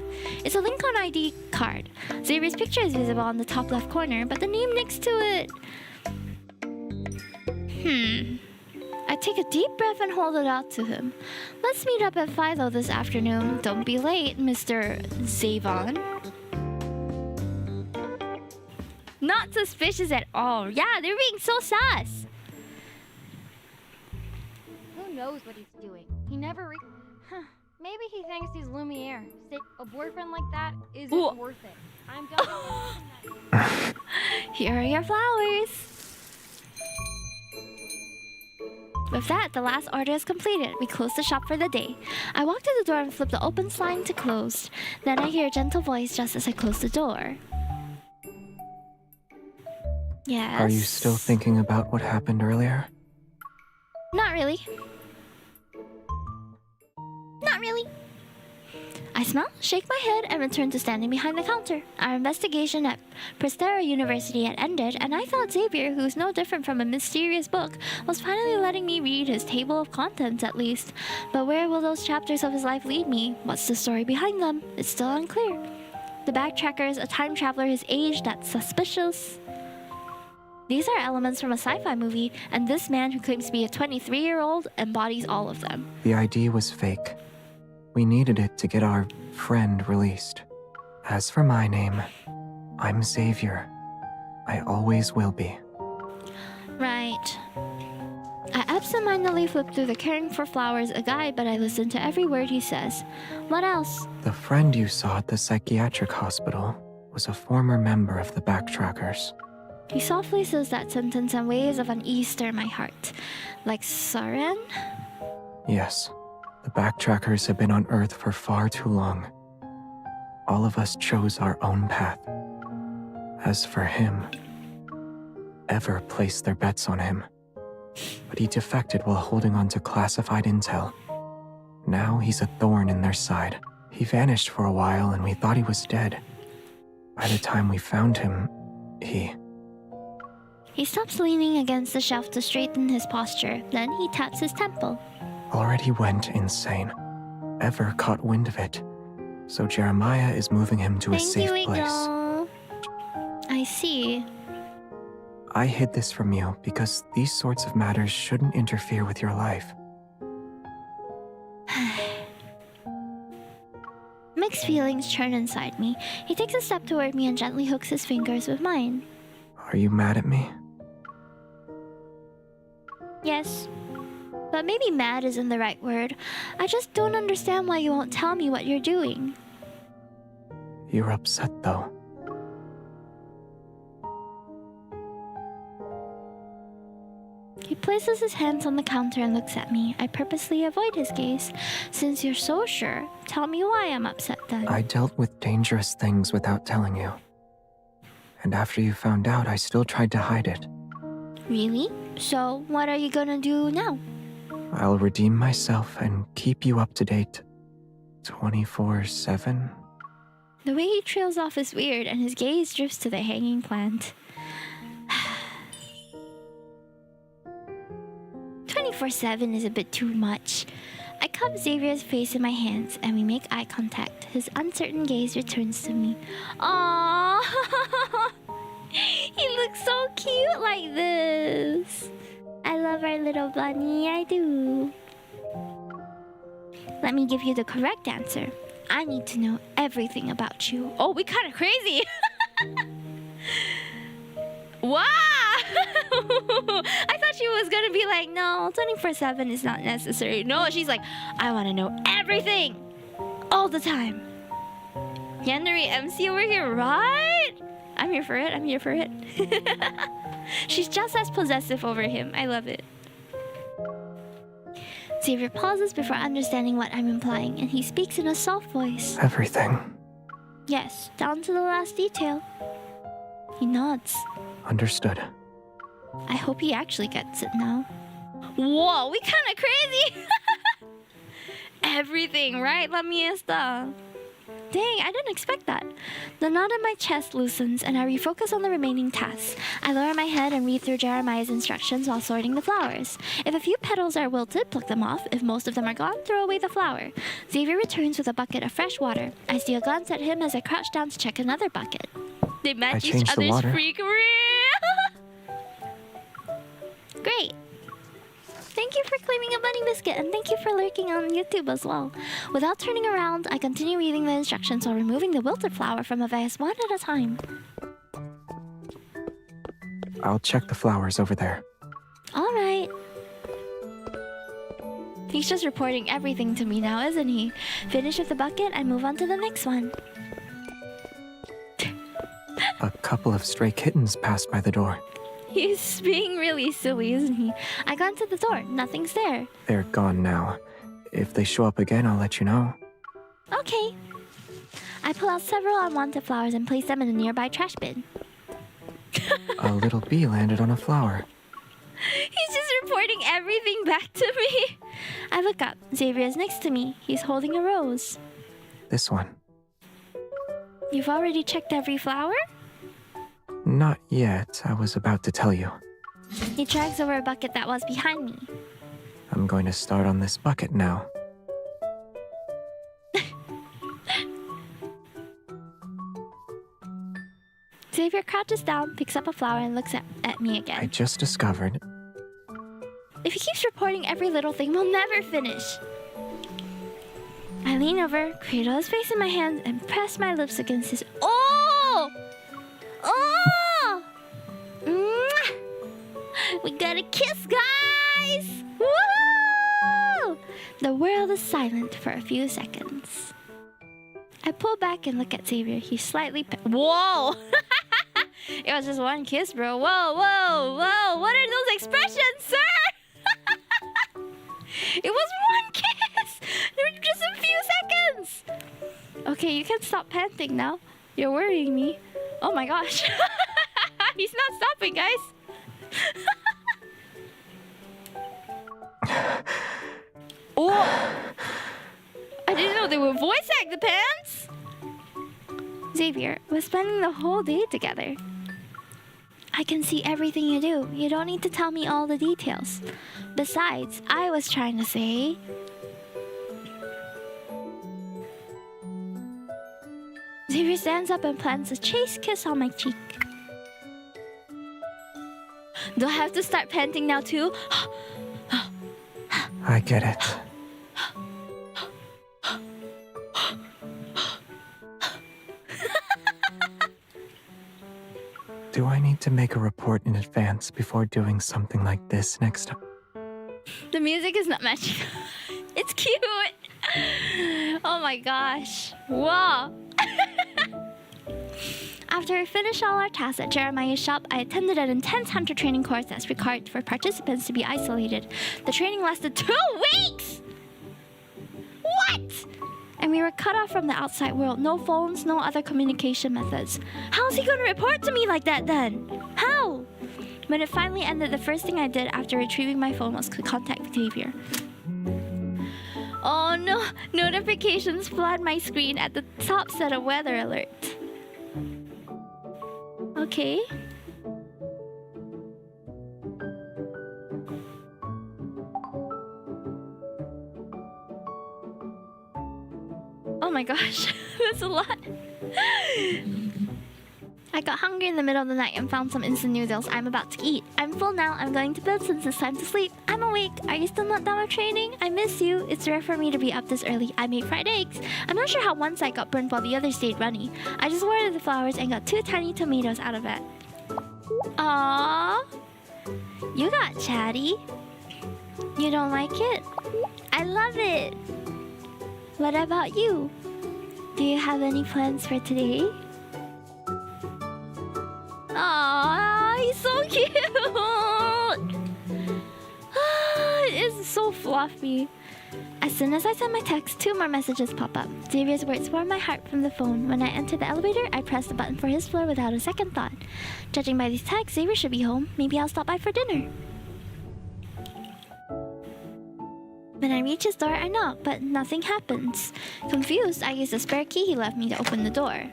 It's a Lincoln ID card. Xavier's picture is visible on the top left corner, but the name next to it... I take a deep breath and hold it out to him. Let's meet up at Philo this afternoon. Don't be late, Mr. Zavon. Not suspicious at all. Yeah, they're being so sus. Who knows what he's doing? He never Maybe he thinks he's Lumiere. A boyfriend like that isn't Ooh. worth it. I'm going. Here are your flowers. With that, the last order is completed. We close the shop for the day. I walk to the door and flip the open sign to closed. Then I hear a gentle voice just as I close the door. Yes? Are you still thinking about what happened earlier? Not really. Not really. I smile, shake my head, and return to standing behind the counter. Our investigation at Prestera University had ended, and I thought Xavier, who's no different from a mysterious book, was finally letting me read his table of contents at least. But where will those chapters of his life lead me? What's the story behind them? It's still unclear. The backtrackers, a time traveler his age that's suspicious. These are elements from a sci-fi movie, and this man who claims to be a 23-year-old embodies all of them. The ID was fake. We needed it to get our friend released. As for my name, I'm Xavier. I always will be. Right. I absentmindedly flip through the Caring for Flowers a guide, but I listen to every word he says. What else? The friend you saw at the psychiatric hospital was a former member of the Backtrackers. He softly says that sentence and waves of unease stir my heart. Like Saren? Yes, the Backtrackers have been on Earth for far too long. All of us chose our own path. As for him, ever place their bets on him. But he defected while holding on to classified intel. Now he's a thorn in their side. He vanished for a while and we thought he was dead. By the time we found him, He stops leaning against the shelf to straighten his posture. Then he taps his temple. already went insane. Ever caught wind of it. So Jeremiah is moving him to a safe place. Eagle. I see. I hid this from you because these sorts of matters shouldn't interfere with your life. Mixed feelings churn inside me. He takes a step toward me and gently hooks his fingers with mine. Are you mad at me? Yes. But maybe mad isn't the right word. I just don't understand why you won't tell me what you're doing. You're upset though. He places his hands on the counter and looks at me. I purposely avoid his gaze. Since you're so sure, tell me why I'm upset then. I dealt with dangerous things without telling you. And after you found out, I still tried to hide it. Really? So, what are you gonna do now? I'll redeem myself and keep you up to date. 24/7? The way he trails off is weird, and his gaze drifts to the hanging plant. 24/7 is a bit too much. I cup Xavier's face in my hands, and we make eye contact. His uncertain gaze returns to me. Aww! He looks so cute like this. I love our little bunny, I do. Let me give you the correct answer. I need to know everything about you. Oh, we kind of crazy. Wow! I thought she was gonna be like, no, 24/7 is not necessary. No, she's like, I want to know everything. All the time. Yandere MC over here, right? I'm here for it, I'm here for it. She's just as possessive over him. I love it. Xavier pauses before understanding what I'm implying, and he speaks in a soft voice. Everything. Yes, down to the last detail. He nods. Understood. I hope he actually gets it now. Whoa, we kind of crazy! Everything, right, La Miesta? Dang, I didn't expect that. The knot in my chest loosens, and I refocus on the remaining tasks. I lower my head and read through Jeremiah's instructions while sorting the flowers. If a few petals are wilted, pluck them off. If most of them are gone, throw away the flower. Xavier returns with a bucket of fresh water. I steal a glance at him as I crouch down to check another bucket. They match each changed the other's water. freak. Great. Thank you for claiming a bunny biscuit, and thank you for lurking on YouTube as well. Without turning around, I continue reading the instructions while removing the wilted flower from a vase one at a time. I'll check the flowers over there. All right. He's just reporting everything to me now, isn't he? Finish with the bucket and move on to the next one. A couple of stray kittens passed by the door. He's being really silly, isn't he? I glance at the door. Nothing's there. They're gone now. If they show up again, I'll let you know. Okay. I pull out several unwanted flowers and place them in a nearby trash bin. A little bee landed on a flower. He's just reporting everything back to me. I look up. Xavier is next to me. He's holding a rose. This one. You've already checked every flower? Not yet. I was about to tell you. He drags over a bucket that was behind me. I'm going to start on this bucket now. Xavier crouches down, picks up a flower, and looks at me I again. just discovered. If he keeps reporting every little thing, we'll never finish. I lean over, cradle his face in my hands, and press my lips against his... Oh! Oh! Mwah! We gotta kiss, guys! Woo! The world is silent for a few seconds. I pull back and look at Xavier. He's slightly... Whoa! It was just one kiss, bro. Whoa, whoa, whoa! What are those expressions, sir? It was one kiss! There were just a few seconds! Okay, you can stop panting now. You're worrying me. Oh my gosh. He's not stopping, guys. Oh! I didn't know they were voice acting pants! Xavier, we're spending the whole day together. I can see everything you do. You don't need to tell me all the details. Besides, I was trying to say... Xavier stands up and plants a chaste kiss on my cheek. Do I have to start panting now too? I get it. Do I need to make a report in advance before doing something like this next time? The music is not matching. It's cute. Oh my gosh. Wow. After we finished all our tasks at Jeremiah's shop, I attended an intense hunter training course that's required for participants to be isolated. The training lasted 2 weeks! What? And we were cut off from the outside world. No phones, no other communication methods. How's he gonna report to me like that then? How? When it finally ended, the first thing I did after retrieving my phone was to contact Xavier. Oh no, notifications flood my screen. At the top said a weather alert. Okay. Oh my gosh, that's a lot. I got hungry in the middle of the night and found some instant noodles I'm about to eat. I'm full now. I'm going to bed since it's time to sleep. I'm awake. Are you still not done with training? I miss you. It's rare for me to be up this early. I made fried eggs. I'm not sure how one side got burned while the other stayed runny. I just watered the flowers and got 2 tiny tomatoes out of it. Aww. You got chatty. You don't like it? I love it. What about you? Do you have any plans for today? Aww, he's so cute! It's so fluffy. As soon as I send my text, 2 more messages pop up. Xavier's words warm my heart from the phone. When I enter the elevator, I press the button for his floor without a second thought. Judging by these texts, Xavier should be home. Maybe I'll stop by for dinner. When I reach his door, I knock, but nothing happens. Confused, I use the spare key he left me to open the door.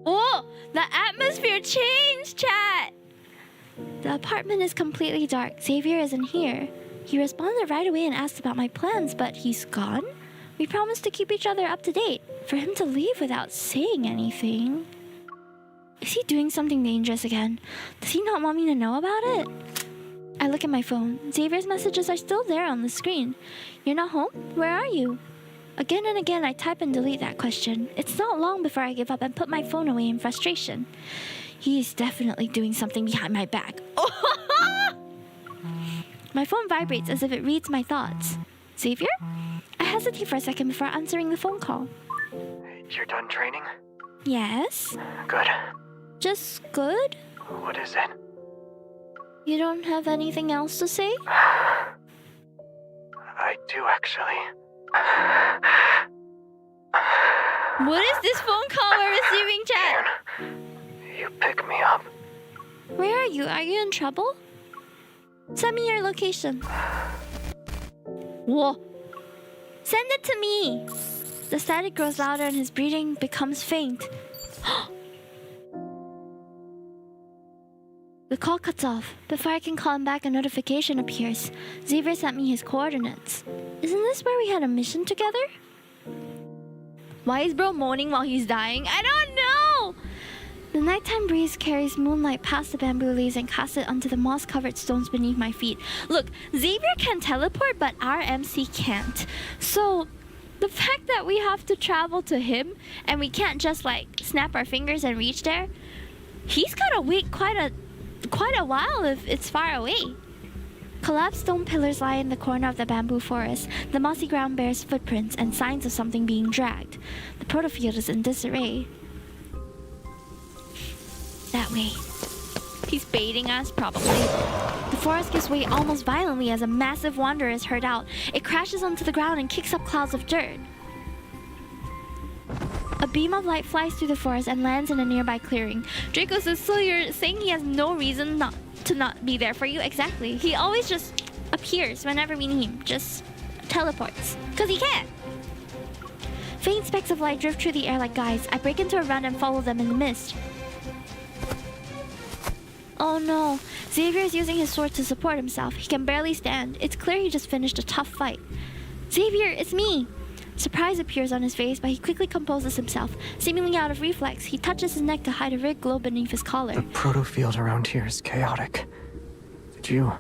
Oh! The atmosphere changed, chat! The apartment is completely dark. Xavier isn't here. He responded right away and asked about my plans, but he's gone? We promised to keep each other up to date. For him to leave without saying anything... Is he doing something dangerous again? Does he not want me to know about it? I look at my phone. Xavier's messages are still there on the screen. You're not home? Where are you? Again and again, I type and delete that question. It's not long before I give up and put my phone away in frustration. He's definitely doing something behind my back. My phone vibrates as if it reads my thoughts. Xavier? I hesitate for a second before answering the phone call. You're done training? Yes? Good. Just good? What is it? You don't have anything else to say? I do, actually. What is this phone call we're receiving, chat? You pick me up. Where are you? Are you in trouble? Send me your location. Whoa. Send it to me. The static grows louder and his breathing becomes faint. The call cuts off. Before I can call him back, a notification appears. Xavier sent me his coordinates. Isn't this where we had a mission together? Why is bro moaning while he's dying? I don't know! The nighttime breeze carries moonlight past the bamboo leaves and casts it onto the moss-covered stones beneath my feet. Look, Xavier can teleport, but our MC can't. So, the fact that we have to travel to him and we can't just like snap our fingers and reach there, he's gotta wait quite a while if it's far away. Collapsed stone pillars lie in the corner of the bamboo forest. The mossy ground bears footprints and signs of something being dragged. The protofield is in disarray. That way. He's baiting us, probably. The forest gives way almost violently as a massive wanderer is hurled out. It crashes onto the ground and kicks up clouds of dirt. A beam of light flies through the forest and lands in a nearby clearing. Draco says, so you're saying he has no reason to not be there for you? Exactly. He always just appears whenever we need him. Just teleports. Because he can. Faint specks of light drift through the air like guides. I break into a run and follow them in the mist. Oh no. Xavier is using his sword to support himself. He can barely stand. It's clear he just finished a tough fight. Xavier, it's me! Surprise appears on his face, but he quickly composes himself. Seemingly out of reflex, he touches his neck to hide a red glow beneath his collar. The proto field around here is chaotic. Did you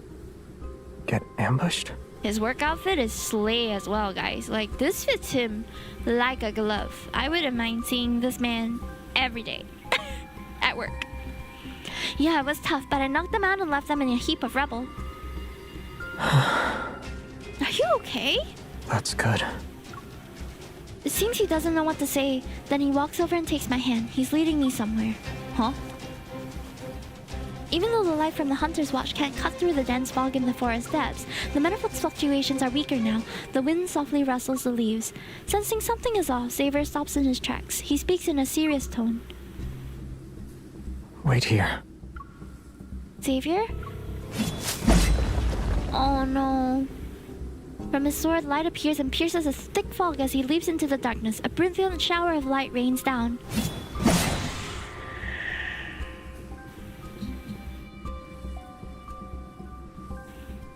get ambushed? His work outfit is slay as well, guys. Like, this fits him like a glove. I wouldn't mind seeing this man every day at work. Yeah, it was tough, but I knocked them out and left them in a heap of rubble. Are you okay? That's good. It seems he doesn't know what to say. Then he walks over and takes my hand. He's leading me somewhere. Huh? Even though the light from the Hunter's Watch can't cut through the dense fog in the forest depths, the metal's fluctuations are weaker now. The wind softly rustles the leaves. Sensing something is off, Xavier stops in his tracks. He speaks in a serious tone. Wait here. Xavier? Oh no. From his sword, light appears and pierces a thick fog as he leaps into the darkness. A brilliant shower of light rains down.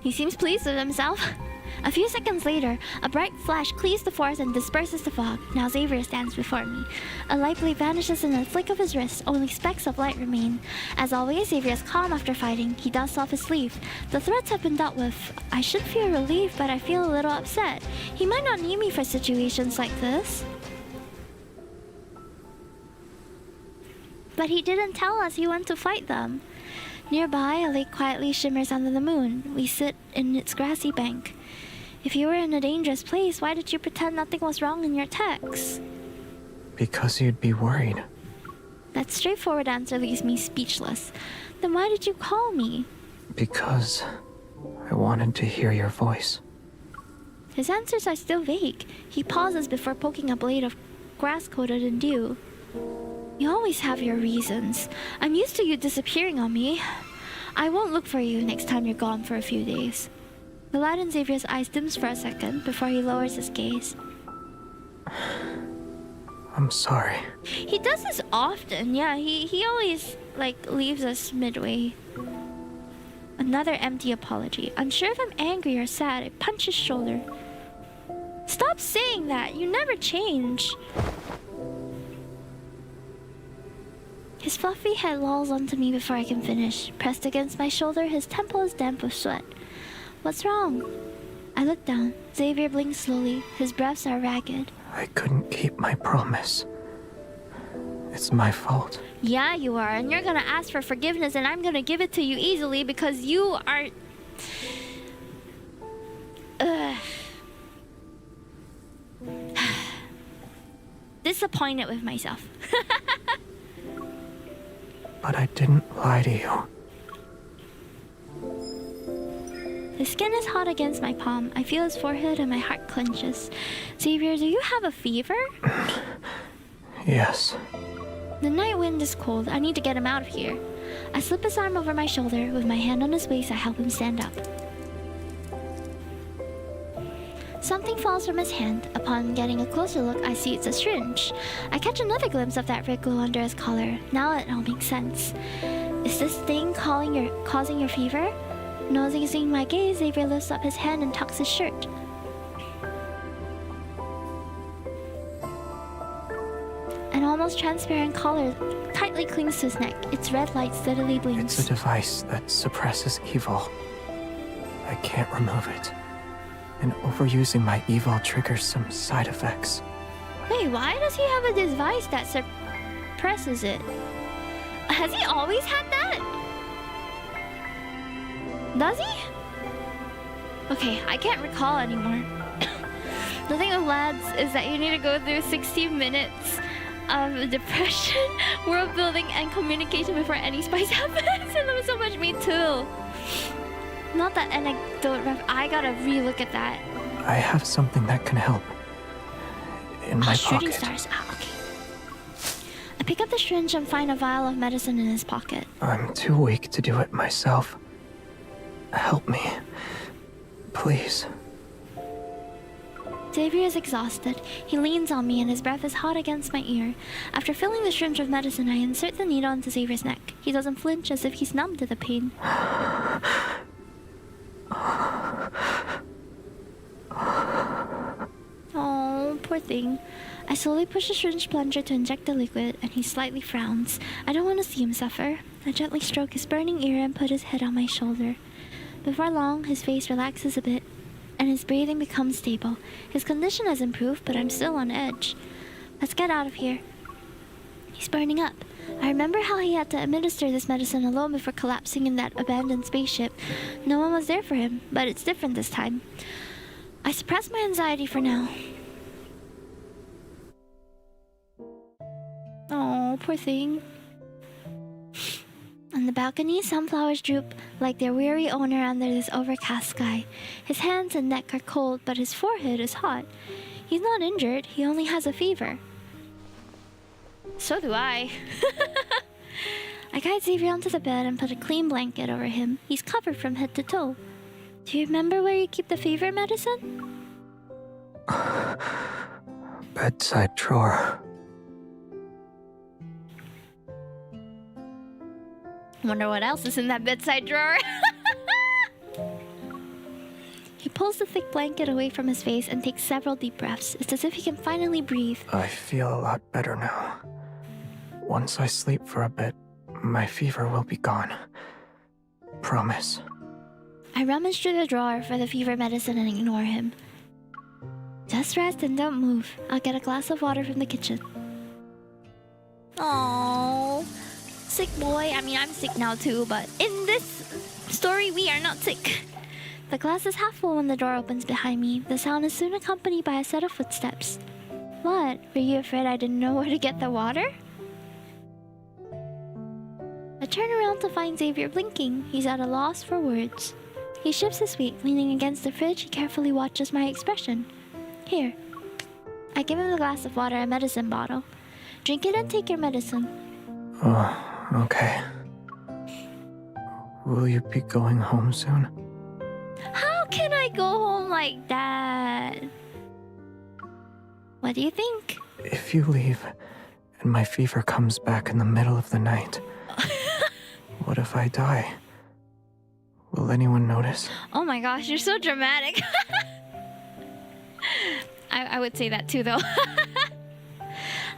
He seems pleased with himself. A few seconds later, a bright flash cleaves the forest and disperses the fog. Now Xavier stands before me. A light blade vanishes in a flick of his wrist. Only specks of light remain. As always, Xavier is calm after fighting. He dusts off his sleeve. The threats have been dealt with. I should feel relieved, but I feel a little upset. He might not need me for situations like this. But he didn't tell us he went to fight them. Nearby, a lake quietly shimmers under the moon. We sit in its grassy bank. If you were in a dangerous place, why did you pretend nothing was wrong in your text? Because you'd be worried. That straightforward answer leaves me speechless. Then why did you call me? Because I wanted to hear your voice. His answers are still vague. He pauses before poking a blade of grass coated in dew. You always have your reasons. I'm used to you disappearing on me. I won't look for you next time you're gone for a few days. The light in Xavier's eyes dims for a second before he lowers his gaze. I'm sorry. He does this often. Yeah, he always, leaves us midway. Another empty apology. Unsure if I'm angry or sad, I punch his shoulder. Stop saying that. You never change. His fluffy head lolls onto me before I can finish. Pressed against my shoulder, his temple is damp with sweat. What's wrong? I look down. Xavier blinks slowly. His breaths are ragged. I couldn't keep my promise. It's my fault. Yeah, you are. And you're gonna ask for forgiveness, and I'm gonna give it to you easily because you are... disappointed with myself. But I didn't lie to you. His skin is hot against my palm. I feel his forehead and my heart clenches. Xavier, do you have a fever? Yes. The night wind is cold. I need to get him out of here. I slip his arm over my shoulder. With my hand on his waist, I help him stand up. Something falls from his hand. Upon getting a closer look, I see it's a syringe. I catch another glimpse of that red glow under his collar. Now it all makes sense. Is this thing causing your fever? Noticing my gaze, Xavier lifts up his hand and tucks his shirt. An almost transparent collar tightly clings to his neck. Its red light steadily blinks. It's a device that suppresses evil. I can't remove it. And overusing my evil triggers some side effects. Wait, why does he have a device that suppresses it? Has he always had that? Does he? Okay, I can't recall anymore. The thing with lads is that you need to go through 60 minutes of depression, world building, and communication before any spice happens. And there was so much me too. Not that anecdote I gotta relook at that. I have something that can help. In my shooting pocket. stars. Ah, okay. I pick up the syringe and find a vial of medicine in his pocket. I'm too weak to do it myself. Help me. Please. Xavier is exhausted. He leans on me and his breath is hot against my ear. After filling the syringe with medicine, I insert the needle into Xavier's neck. He doesn't flinch, as if he's numb to the pain. Oh, poor thing. I slowly push the syringe plunger to inject the liquid, and he slightly frowns. I don't want to see him suffer. I gently stroke his burning ear and put his head on my shoulder. Before long, his face relaxes a bit, and his breathing becomes stable. His condition has improved, but I'm still on edge. Let's get out of here. He's burning up. I remember how he had to administer this medicine alone before collapsing in that abandoned spaceship. No one was there for him, but it's different this time. I suppress my anxiety for now. Oh, poor thing. On the balcony, sunflowers droop like their weary owner under this overcast sky. His hands and neck are cold, but his forehead is hot. He's not injured, he only has a fever. So do I. I guide Xavier onto the bed and put a clean blanket over him. He's covered from head to toe. Do you remember where you keep the fever medicine? Bedside drawer. Wonder what else is in that bedside drawer. He pulls the thick blanket away from his face and takes several deep breaths. It's as if he can finally breathe. I feel a lot better now. Once I sleep for a bit, my fever will be gone. Promise. I rummage through the drawer for the fever medicine and ignore him. Just rest and don't move. I'll get a glass of water from the kitchen. Aww. Sick boy. I mean, I'm sick now too, but in this story, we are not sick. The glass is half full when the door opens behind me. The sound is soon accompanied by a set of footsteps. What? Were you afraid I didn't know where to get the water? I turn around to find Xavier blinking. He's at a loss for words. He shifts his weight. Leaning against the fridge, he carefully watches my expression. Here. I give him the glass of water and medicine bottle. Drink it and take your medicine. Oh. Okay. Will you be going home soon? How can I go home like that? What do you think? If you leave and my fever comes back in the middle of the night, what if I die? Will anyone notice? Oh my gosh, you're so dramatic. I would say that too, though.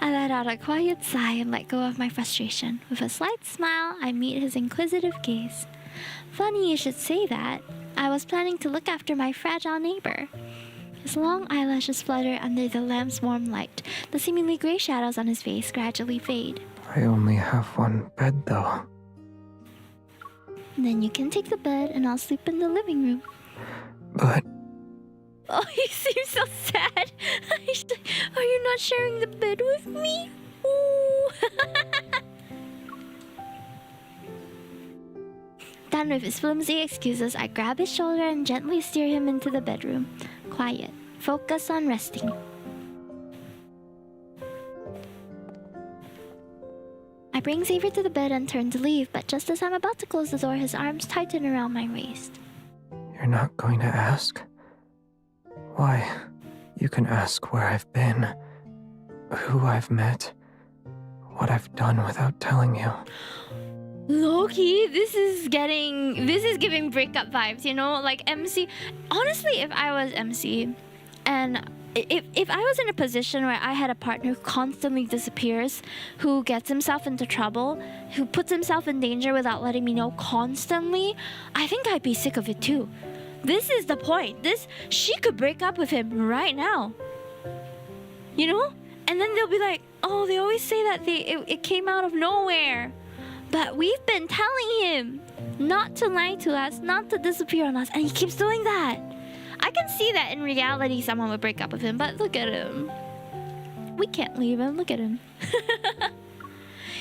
I let out a quiet sigh and let go of my frustration. With a slight smile, I meet his inquisitive gaze. Funny you should say that. I was planning to look after my fragile neighbor. His long eyelashes flutter under the lamp's warm light. The seemingly gray shadows on his face gradually fade. I only have one bed, though. Then you can take the bed and I'll sleep in the living room. But... Oh, you seem so sad. Are you not sharing the bed with me? Ooh. Done with his flimsy excuses, I grab his shoulder and gently steer him into the bedroom. Quiet. Focus on resting. I bring Xavier to the bed and turn to leave, but just as I'm about to close the door, his arms tighten around my waist. You're not going to ask? Why? You can ask where I've been, who I've met, what I've done without telling you. Low-key, this is giving breakup vibes, you know? Like MC. Honestly, if I was MC, and if I was in a position where I had a partner who constantly disappears, who gets himself into trouble, who puts himself in danger without letting me know constantly, I think I'd be sick of it too. This is the point. She could break up with him right now. You know? And then they'll be like, oh, they always say that it came out of nowhere. But we've been telling him not to lie to us, not to disappear on us, and he keeps doing that. I can see that in reality someone would break up with him, but look at him. We can't leave him. Look at him.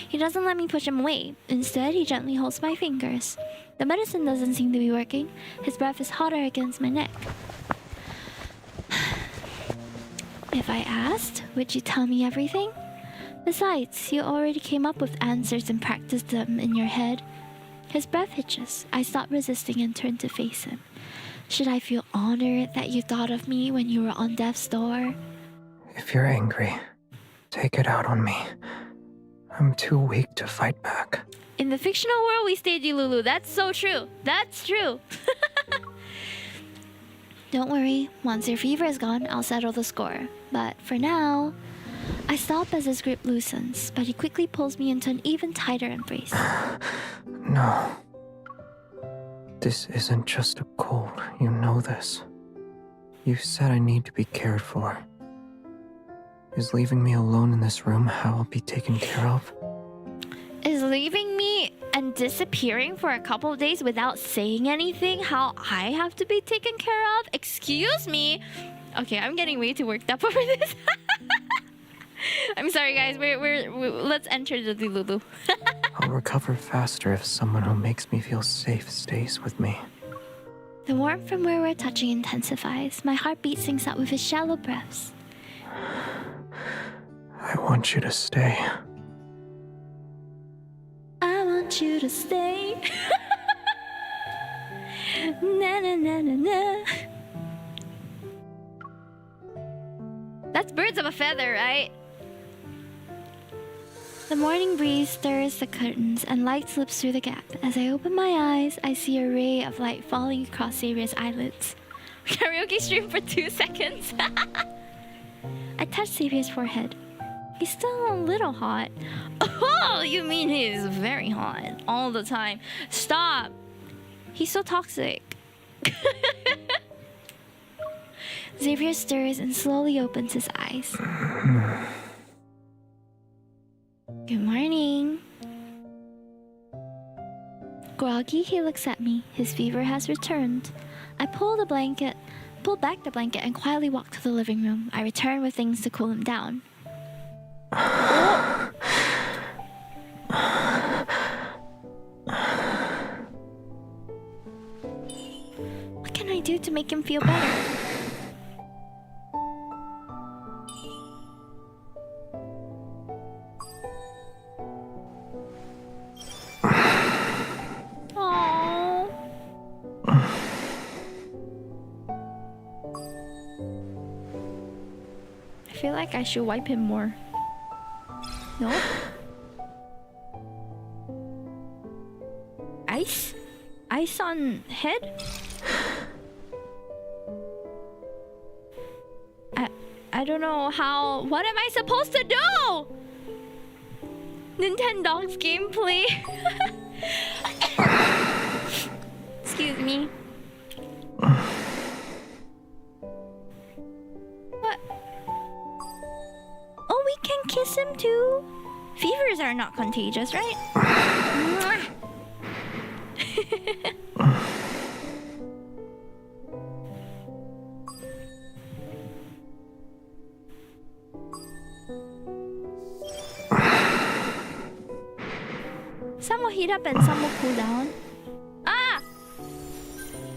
He doesn't let me push him away. Instead, he gently holds my fingers. The medicine doesn't seem to be working. His breath is hotter against my neck. If I asked, would you tell me everything? Besides, you already came up with answers and practiced them in your head. His breath hitches. I stop resisting and turn to face him. Should I feel honored that you thought of me when you were on death's door? If you're angry, take it out on me. I'm too weak to fight back. In the fictional world, we stayed you, Lulu. That's so true. That's true. Don't worry. Once your fever is gone, I'll settle the score. But for now... I stop as his grip loosens, but he quickly pulls me into an even tighter embrace. No. This isn't just a cold, you know this. You said I need to be cared for. Is leaving me alone in this room how I'll be taken care of? Is leaving me and disappearing for a couple of days without saying anything how I have to be taken care of? Excuse me? Okay, I'm getting way too worked up over this. I'm sorry, guys. We're let's enter the Lulu. I'll recover faster if someone who makes me feel safe stays with me. The warmth from where we're touching intensifies. My heartbeat syncs up with his shallow breaths. I want you to stay. I want you to stay. Na na na na na. That's birds of a feather, right? The morning breeze stirs the curtains and light slips through the gap. As I open my eyes, I see a ray of light falling across Xavier's eyelids. Karaoke stream for 2 seconds. I touch Xavier's forehead. He's still a little hot. Oh, you mean he's very hot all the time. Stop. He's so toxic. Xavier stirs and slowly opens his eyes. Good morning. Groggy, he looks at me. His fever has returned. I pull back the blanket and quietly walk to the living room. I return with things to cool him down. What can I do to make him feel better? I feel like I should wipe him more. No? Ice? Ice on head? I don't know how... What am I supposed to do? Nintendo's gameplay. Excuse me. What? Oh, we can kiss him too? Fevers are not contagious, right? Some will heat up and some will cool down. Ah!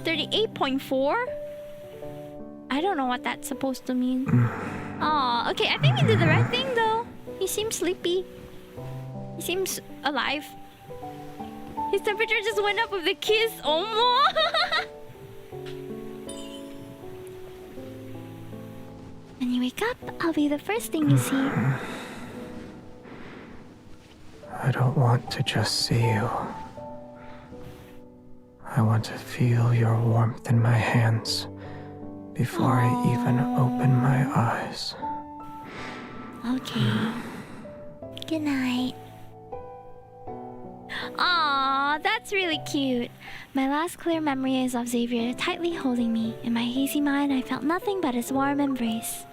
38.4? I don't know what that's supposed to mean. Aw, okay, I think we did the right thing though. He seems sleepy. He seems alive. His temperature just went up with the kiss. Oh, when you wake up, I'll be the first thing you see. I don't want to just see you. I want to feel your warmth in my hands before I even open my eyes. Okay. Good night. Aww, that's really cute. My last clear memory is of Xavier tightly holding me. In my hazy mind, I felt nothing but his warm embrace.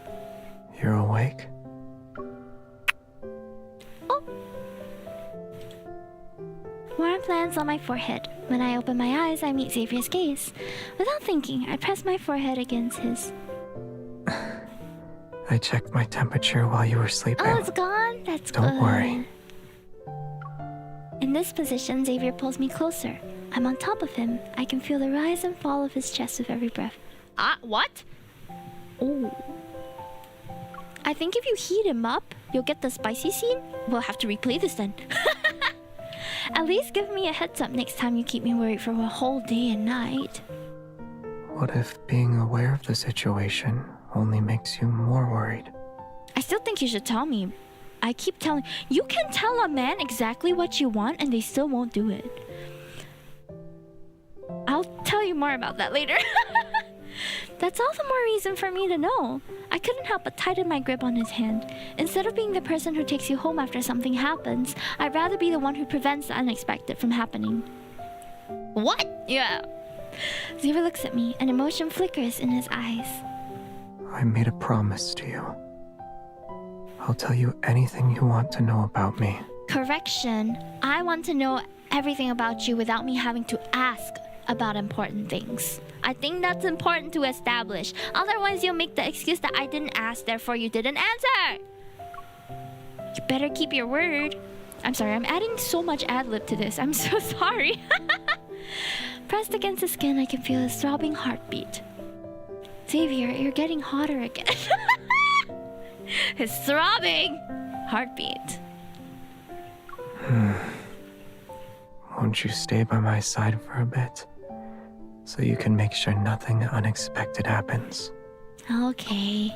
You're awake? Oh! Warmth lands on my forehead. When I open my eyes, I meet Xavier's gaze. Without thinking, I press my forehead against his. I checked my temperature while you were sleeping. Oh, it's gone? That's good. Don't worry. In this position, Xavier pulls me closer. I'm on top of him. I can feel the rise and fall of his chest with every breath. Ah, what? Oh. I think if you heat him up, you'll get the spicy scene? We'll have to replay this then. At least give me a heads up next time you keep me worried for a whole day and night. What if being aware of the situation only makes you more worried? I still think you should tell me. I keep telling... You can tell a man exactly what you want and they still won't do it. I'll tell you more about that later. That's all the more reason for me to know. I couldn't help but tighten my grip on his hand. Instead of being the person who takes you home after something happens, I'd rather be the one who prevents the unexpected from happening. What? Yeah. Xavier looks at me, and emotion flickers in his eyes. I made a promise to you. I'll tell you anything you want to know about me. Correction. I want to know everything about you without me having to ask about important things. I think that's important to establish. Otherwise, you'll make the excuse that I didn't ask, therefore you didn't answer. You better keep your word. I'm sorry, I'm adding so much ad-lib to this. I'm so sorry. Pressed against his skin, I can feel his throbbing heartbeat. Xavier, you're getting hotter again. His throbbing heartbeat. Won't you stay by my side for a bit? So you can make sure nothing unexpected happens. Okay.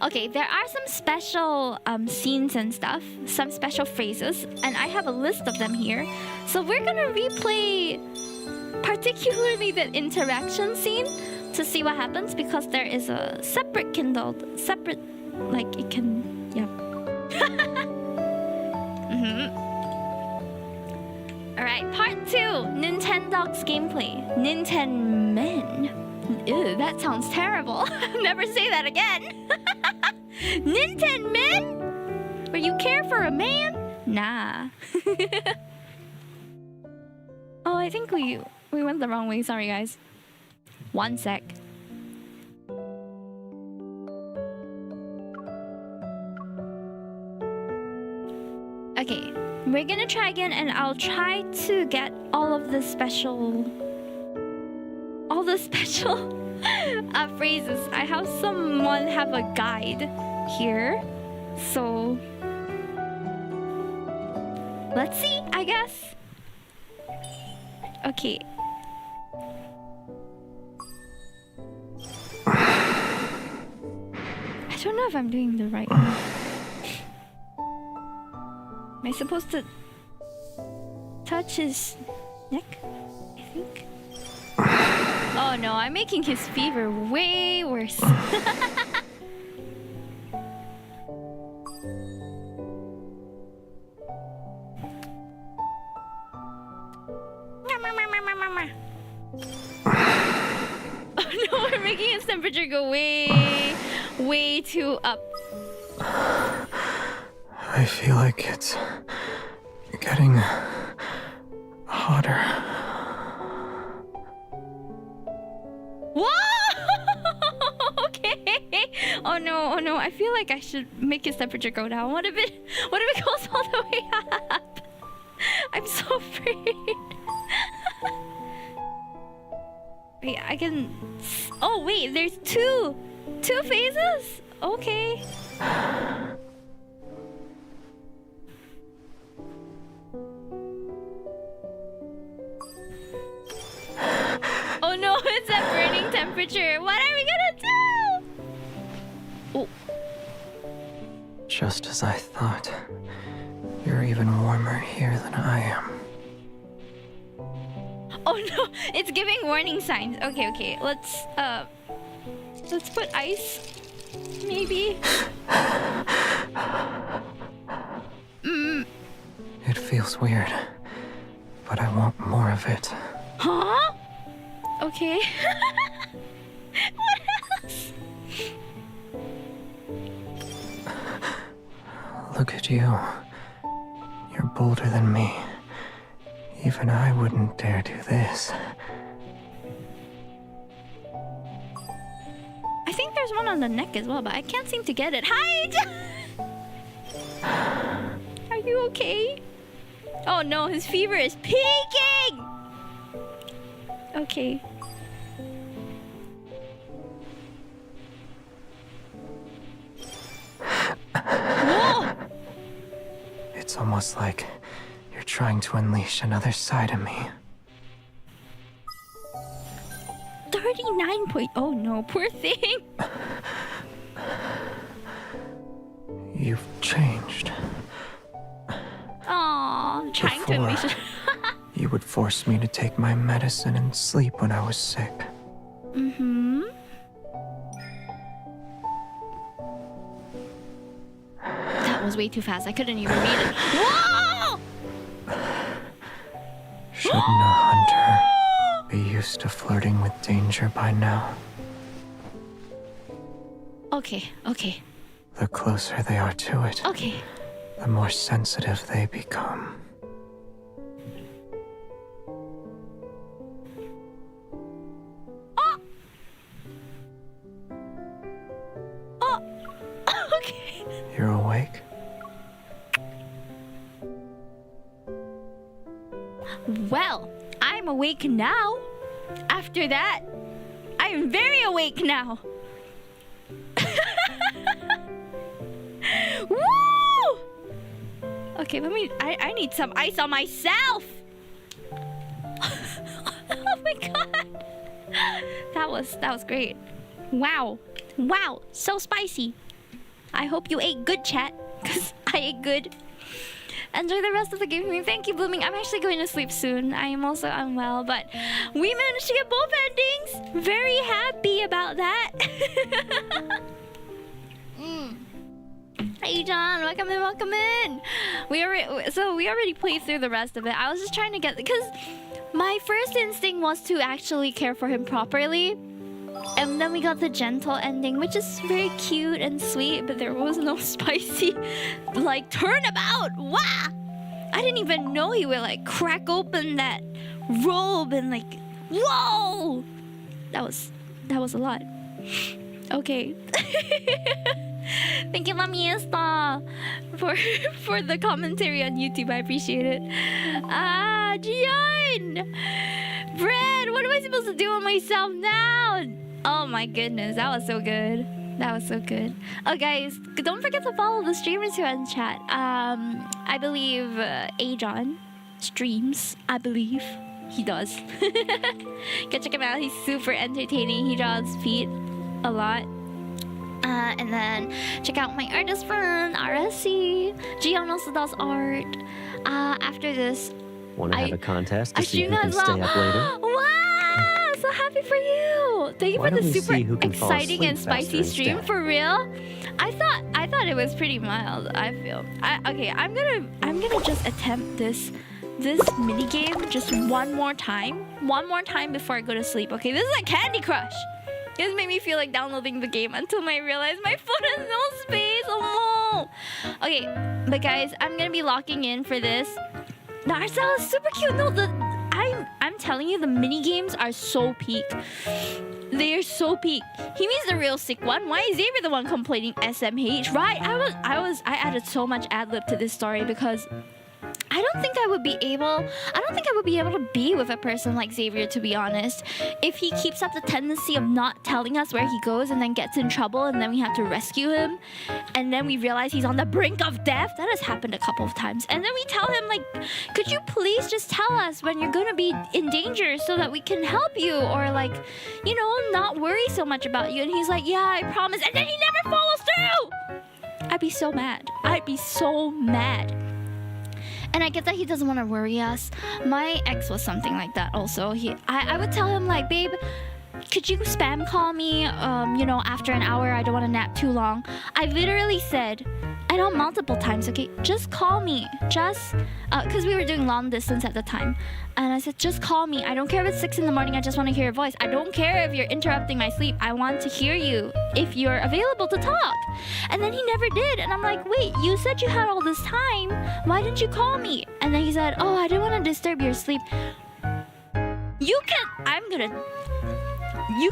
Okay, there are some special scenes and stuff, some special phrases, and I have a list of them here. So we're gonna replay particularly the interaction scene to see what happens, because there is a separate, like it can, yeah. Alright, part 2, Nintendogs gameplay. Nintenmen. Ew, that sounds terrible. Never say that again. Nintenmen? Where you care for a man? Nah. Oh, I think we went the wrong way. Sorry, guys. One sec. Okay, we're gonna try again, and I'll try to get all the special phrases. I have someone have a guide here, so let's see, I guess. Okay. I don't know if I'm doing the right one. Am I supposed to touch his neck? I think. Oh no, I'm making his fever way worse. Oh no, we're making his temperature go way too up. I feel like it's getting hotter. Whoa! Okay. Oh no! I feel like I should make his temperature go down. What if it goes all the way up? I'm so afraid. Wait, I can. Oh wait, there's two phases. Okay. Oh no, it's at burning temperature. What are we gonna do? Oh. Just as I thought. You're even warmer here than I am. Oh no, it's giving warning signs. Okay. Let's put ice. Maybe. It feels weird, but I want more of it. Huh? Okay. What else? Look at you. You're bolder than me. Even I wouldn't dare do this. I think there's one on the neck as well, but I can't seem to get it. Hide! Are you okay? Oh no, his fever is peaking! Okay. It's almost like you're trying to unleash another side of me. 39 point. Oh no, poor thing. You've changed. Aww, trying to unleash it. You would force me to take my medicine and sleep when I was sick. Mm-hmm. That was way too fast. I couldn't even read it. Whoa! Shouldn't a hunter be used to flirting with danger by now? Okay, okay, The closer they are to it, okay. the more sensitive they become. Oh, okay. You're awake? Well, I'm awake now. After that, I'm very awake now. Woo! Okay, I need some ice on myself. Oh my god. That was great. Wow. Wow, so spicy. I hope you ate good, chat, because I ate good. Enjoy the rest of the game. Thank you, Blooming. I'm actually going to sleep soon. I am also unwell, but we managed to get both endings. Very happy about that. Hey, John. Welcome in, welcome in. We already played through the rest of it. I was just trying to get... Because my first instinct was to actually care for him properly. And then we got the gentle ending, which is very cute and sweet, but there was no spicy, like, turnabout! Wah! I didn't even know he would, like, crack open that robe and, like, whoa! That was a lot. Okay. Thank you, Mamiesta, for the commentary on YouTube. I appreciate it. Gian! Brad, what am I supposed to do with myself now? Oh my goodness, that was so good. That was so good. Oh, guys, don't forget to follow the streamers who are in chat. I believe Ajon streams. I believe he does. Go check him out. He's super entertaining. He draws feet a lot. And then check out my artist friend, RSC. Gian also does art. After this, Want to have a contest to see stream who can as well. stay up later? Wow! So happy for you! Thank you Why for the don't we super see who can fall exciting asleep and spicy faster stream. instead? For real? I thought it was pretty mild. I feel. Okay. I'm gonna just attempt this mini game just one more time before I go to sleep. Okay, this is a Candy Crush. This made me feel like downloading the game until I realized my phone has no space. Oh no! Okay, but guys, I'm gonna be locking in for this. The art style is super cute. No, I'm telling you, the mini games are so peak. They are so peak. He means the real sick one. Why is Xavier the one complaining SMH? Right? I added so much ad lib to this story because I don't think I would be able to be with a person like Xavier, to be honest. If he keeps up the tendency of not telling us where he goes and then gets in trouble and then we have to rescue him and then we realize he's on the brink of death. That has happened a couple of times. And then we tell him, like, could you please just tell us when you're gonna be in danger so that we can help you, or, like, you know, not worry so much about you. And he's like, yeah, I promise. And then he never follows through. I'd be so mad. I'd be so mad. And I get that he doesn't want to worry us. My ex was something like that also. I would tell him, like, babe, could you spam call me, you know, after an hour? I don't want to nap too long. I literally said, I know, multiple times, okay, just call me. Just, because we were doing long distance at the time. And I said, just call me. I don't care if it's 6 in the morning. I just want to hear your voice. I don't care if you're interrupting my sleep. I want to hear you if you're available to talk. And then he never did. And I'm like, wait, you said you had all this time. Why didn't you call me? And then he said, oh, I didn't want to disturb your sleep. You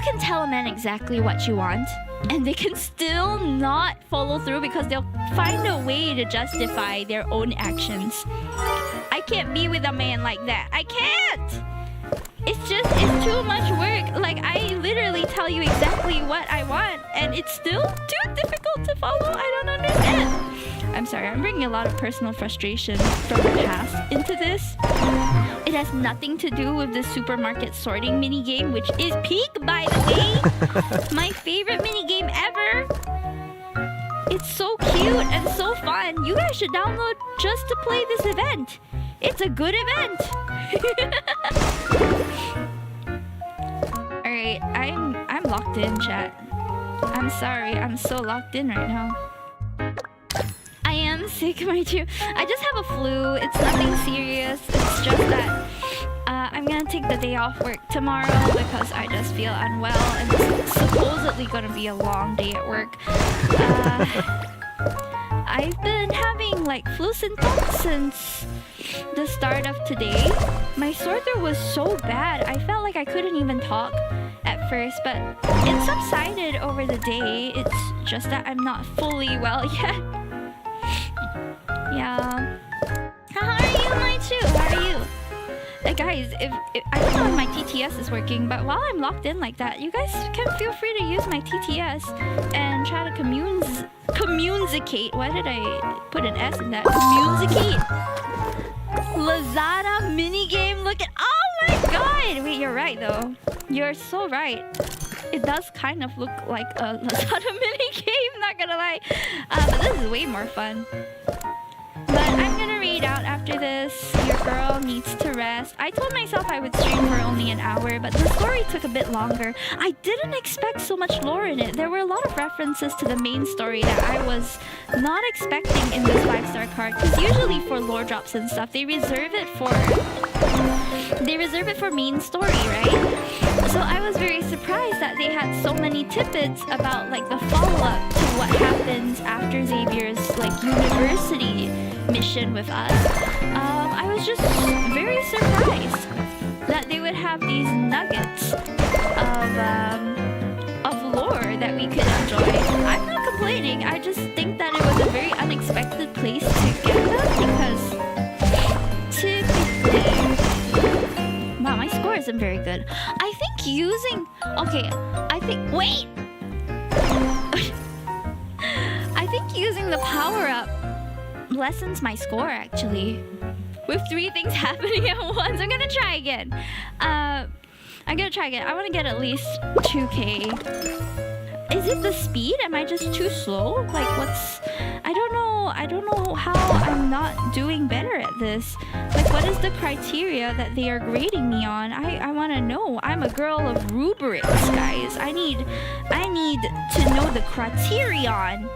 can tell a man exactly what you want, and they can still not follow through because they'll find a way to justify their own actions. I can't be with a man like that. I can't! It's too much work. Like, I literally tell you exactly what I want, and it's still too difficult to follow. I don't understand. I'm sorry. I'm bringing a lot of personal frustration from the past into this. It has nothing to do with the supermarket sorting minigame, which is peak, by the way. My favorite minigame ever. It's so cute and so fun. You guys should download just to play this event. It's a good event. Alright, I'm locked in, chat. I'm sorry, I'm so locked in right now. I am sick, my dear. I just have a flu. It's nothing serious. It's just that I'm gonna take the day off work tomorrow because I just feel unwell and it's supposedly gonna be a long day at work. I've been having like flu symptoms since the start of today. My sore throat was so bad. I felt like I couldn't even talk at first, but it subsided over the day. It's just that I'm not fully well yet. Yeah. How are you, my too? How are you? Guys, if I don't know if my TTS is working, but while I'm locked in like that, you guys can feel free to use my TTS and try to communicate. Why did I put an S in that? Communicate. Lazada minigame. Look at. Oh my god! Wait, you're right though. You're so right. It does kind of look like a Lazada minigame. Not gonna lie. But this is way more fun. But I'm gonna read out after this. Your girl needs to rest. I told myself I would stream for only an hour, but the story took a bit longer. I didn't expect so much lore in it. There were a lot of references to the main story that I was not expecting in this 5-star card. Because usually for lore drops and stuff, they reserve it for main story, right? So I was very surprised that they had so many tidbits about like the follow-up to what happens after Xavier's like university mission with us. I was just very surprised that they would have these nuggets of lore that we could enjoy. I'm not complaining. I just think that it was a very unexpected place to get them because typically... Wow, my score isn't very good. I think using... Okay, Wait! I think using the power-up lessens my score, actually. With 3 things happening at once. I'm gonna try again. I want to get at least 2k. Is it the speed? Am I just too slow? Like, what's... I don't know how I'm not doing better at this. Like, what is the criteria that they are grading me on? I want to know. I'm a girl of rubrics, guys. I need to know the criterion.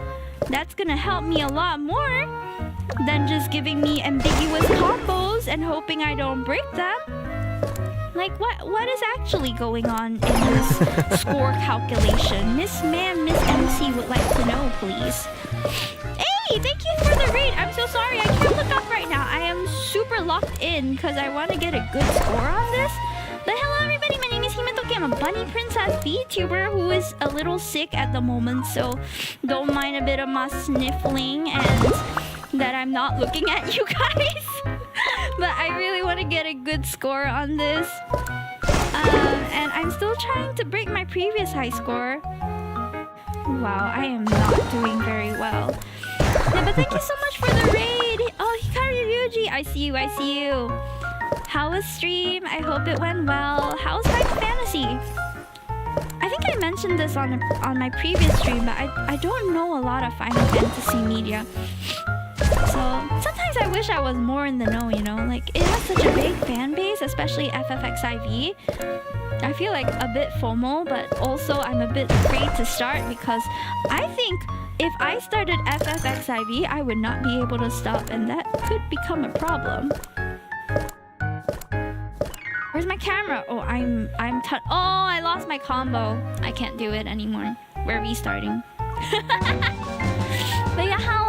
That's gonna help me a lot more than just giving me ambiguous combos and hoping I don't break them. Like, what is actually going on in this score calculation? Miss MC would like to know, please. Hey, thank you for the raid. I'm so sorry, I can't look up right now. I am super locked in because I want to get a good score on this. But hello everybody, my name is Himetoki. I'm a bunny princess Vtuber who is a little sick at the moment, so don't mind a bit of my sniffling and that I'm not looking at you guys. But I really want to get a good score on this. And I'm still trying to break my previous high score. Wow, I am not doing very well. Yeah, but thank you so much for the raid. Oh, Hikari Ryuji, I see you. How was stream? I hope it went well. How's Final Fantasy? I think I mentioned this on my previous stream, but I don't know a lot of Final Fantasy media. So sometimes I wish I was more in the know, you know? Like, it has such a big fan base, especially FFXIV. I feel like a bit FOMO, but also I'm a bit afraid to start because I think if I started FFXIV, I would not be able to stop, and that could become a problem. Where's my camera? Oh, oh, I lost my combo. I can't do it anymore. We're restarting. But yeah, how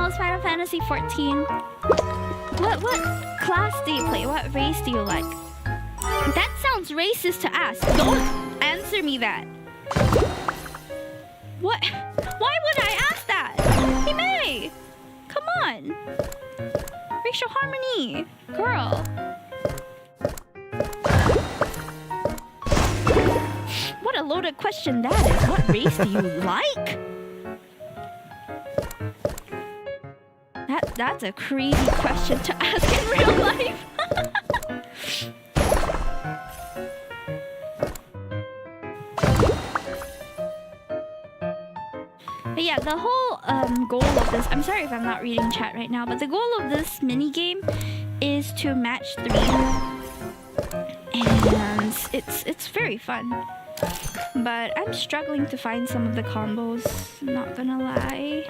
was Final Fantasy 14? What class do you play? What race do you like? That sounds racist to ask. Don't answer me that. What? Why would I ask that? Hime! Come on. Racial harmony. Girl. What a loaded question that is. What race do you like? That's a crazy question to ask in real life. But yeah, the whole goal of this, I'm sorry if I'm not reading chat right now, but the goal of this mini game is to match 3. And it's very fun. But I'm struggling to find some of the combos, not gonna lie.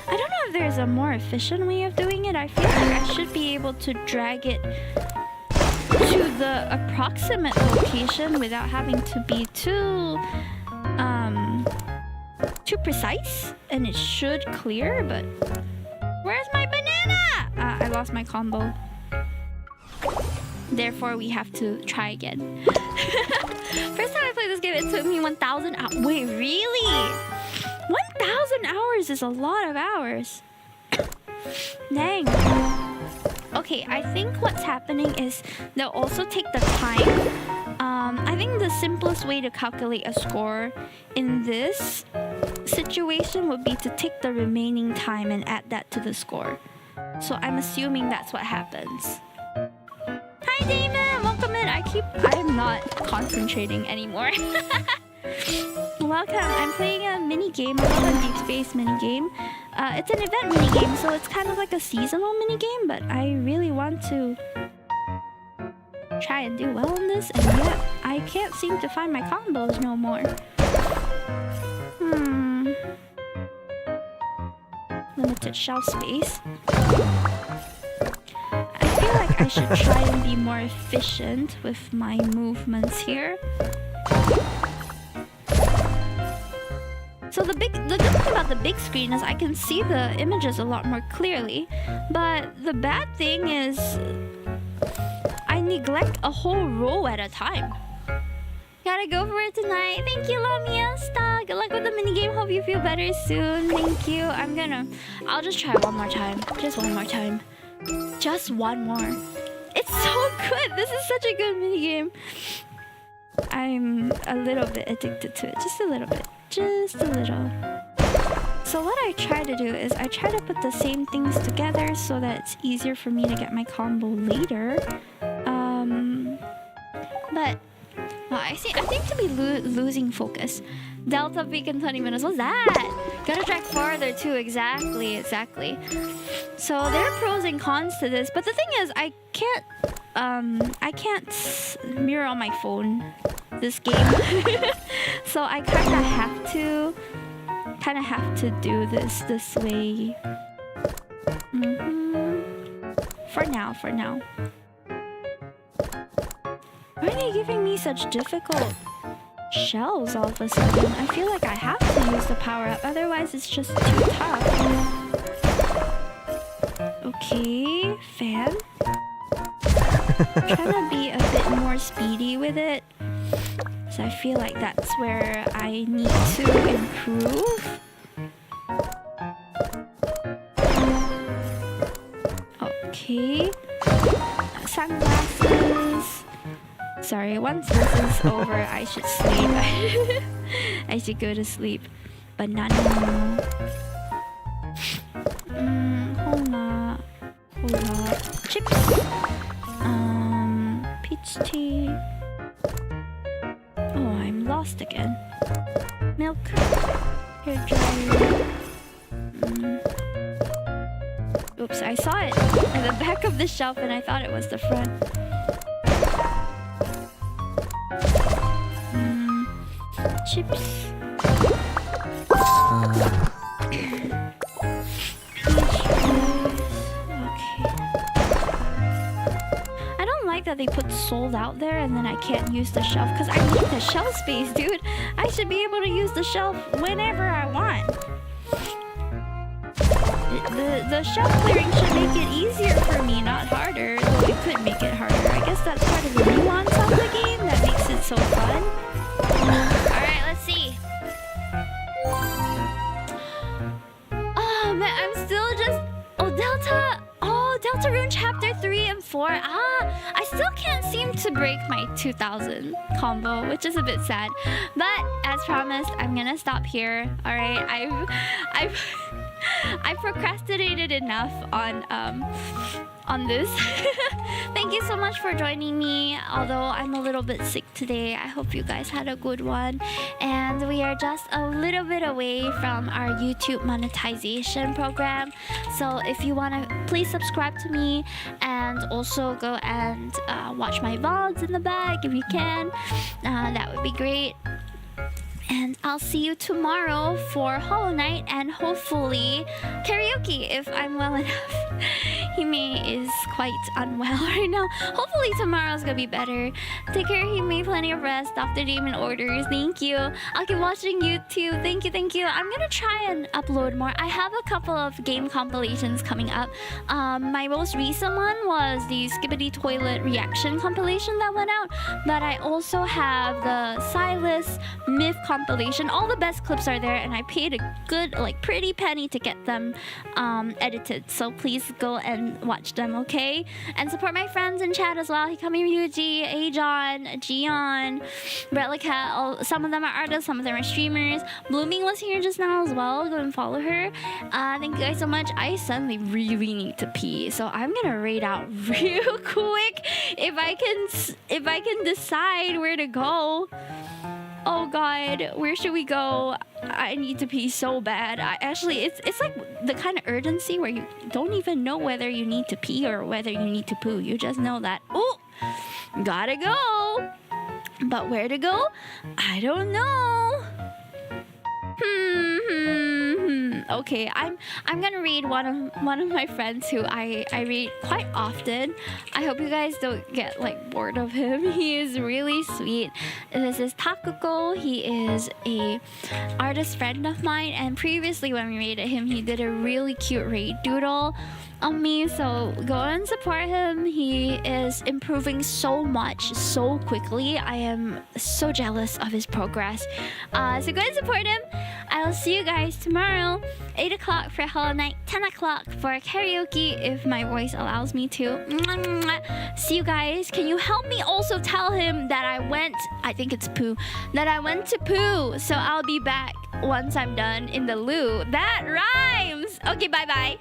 I don't know if there's a more efficient way of doing it. I feel like I should be able to drag it to the approximate location without having to be too precise, and it should clear. But where's my banana? I lost my combo. Therefore, we have to try again. First time I played this game, it took me 1,000 hours. Wait, really? 1,000 hours is a lot of hours. Dang. Okay, I think what's happening is they'll also take the time. I think the simplest way to calculate a score in this situation would be to take the remaining time and add that to the score. So I'm assuming that's what happens. Hi Damon, welcome in. I'm not concentrating anymore. Welcome, I'm playing a mini game, a Deepspace mini game. It's an event mini game, so it's kind of like a seasonal mini game, but I really want to try and do well in this, and yet I can't seem to find my combos no more. Limited shelf space. I feel like I should try and be more efficient with my movements here. So the good thing about the big screen is I can see the images a lot more clearly, but the bad thing is I neglect a whole row at a time. Gotta go for it tonight. Thank you, Lamia. Stop. Good luck with the minigame. Hope you feel better soon. Thank you. I'll just try one more time. Just one more time. Just one more. It's so good. This is such a good minigame. I'm a little bit addicted to it. Just a little bit. Just a little. So what I try to do is I try to put the same things together so that it's easier for me to get my combo later. But well, I seem to be losing focus. Delta peak in 20 minutes. What's that? Gotta track farther too. Exactly. So there are pros and cons to this, but the thing is, I can't mirror on my phone this game. So I kind of have to do this way. For now. Why are they giving me such difficult shells all of a sudden? I feel like I have to use the power-up, otherwise it's just too tough. Okay, fan. I'm trying to be a bit more speedy with it. So I feel like that's where I need to improve. Okay. Sunglasses. Sorry, once this is over, I should sleep. I should go to sleep. Banana. Cola. Chips. Peach tea. Oh, I'm lost again. Milk. Hair dryer. Oops, I saw it at the back of the shelf and I thought it was the front. Chips. I don't like that they put sold out there and then I can't use the shelf because I need the shelf space, dude. I should be able to use the shelf whenever I want. The shelf clearing should make it easier for me, not harder. Though it could make it harder. I guess that's part of the nuance of the game that makes it so fun. Alright, let's see. Oh man, I'm still just... Oh, Delta Deltarune Chapter 3 and 4. I still can't seem to break my 2000 combo, which is a bit sad. But as promised, I'm gonna stop here. All right, I've procrastinated enough on this. Thank you so much for joining me. Although I'm a little bit sick today, I hope you guys had a good one. And we are just a little bit away from our YouTube monetization program. So if you want to, please subscribe to me and also go and watch my vlogs in the back if you can. That would be great. And I'll see you tomorrow for Hollow Knight and hopefully karaoke if I'm well enough. Hime is quite unwell right now. Hopefully tomorrow's gonna be better. Take care, Hime. Plenty of rest. Dr. Damon orders. Thank you. I'll keep watching YouTube. Thank you, thank you. I'm gonna try and upload more. I have a couple of game compilations coming up. My most recent one was the Skibbity Toilet reaction compilation that went out. But I also have the Silas Myth compilation. All the best clips are there, and I paid a good, like, pretty penny to get them edited. So please go and watch them, okay? And support my friends in chat as well. Hikami Ryuji, Ajon, Gion, Bretlacat. Some of them are artists, some of them are streamers. Blooming was here just now as well. Go and follow her. Thank you guys so much. I suddenly really need to pee, so I'm gonna raid out real quick if I can decide where to go. Oh god, where should we go? I need to pee so bad. It's like the kind of urgency where you don't even know whether you need to pee or whether you need to poo. You just know that, oh, gotta go. But where to go? I don't know. Okay, I'm gonna read one of my friends who I read quite often. I hope you guys don't get like bored of him. He is really sweet. This is Takuko. He is a artist friend of mine, and previously when we raided him, he did a really cute raid doodle on me, so go and support him. He is improving so much so quickly. I am so jealous of his progress. So go and support him. I'll see you guys tomorrow, 8 o'clock for Hollow Knight, 10 o'clock for karaoke if my voice allows me to. See you guys. Can you help me also tell him that I think it's poo, that I went to poo, so I'll be back once I'm done in the loo. That rhymes. Okay, bye bye.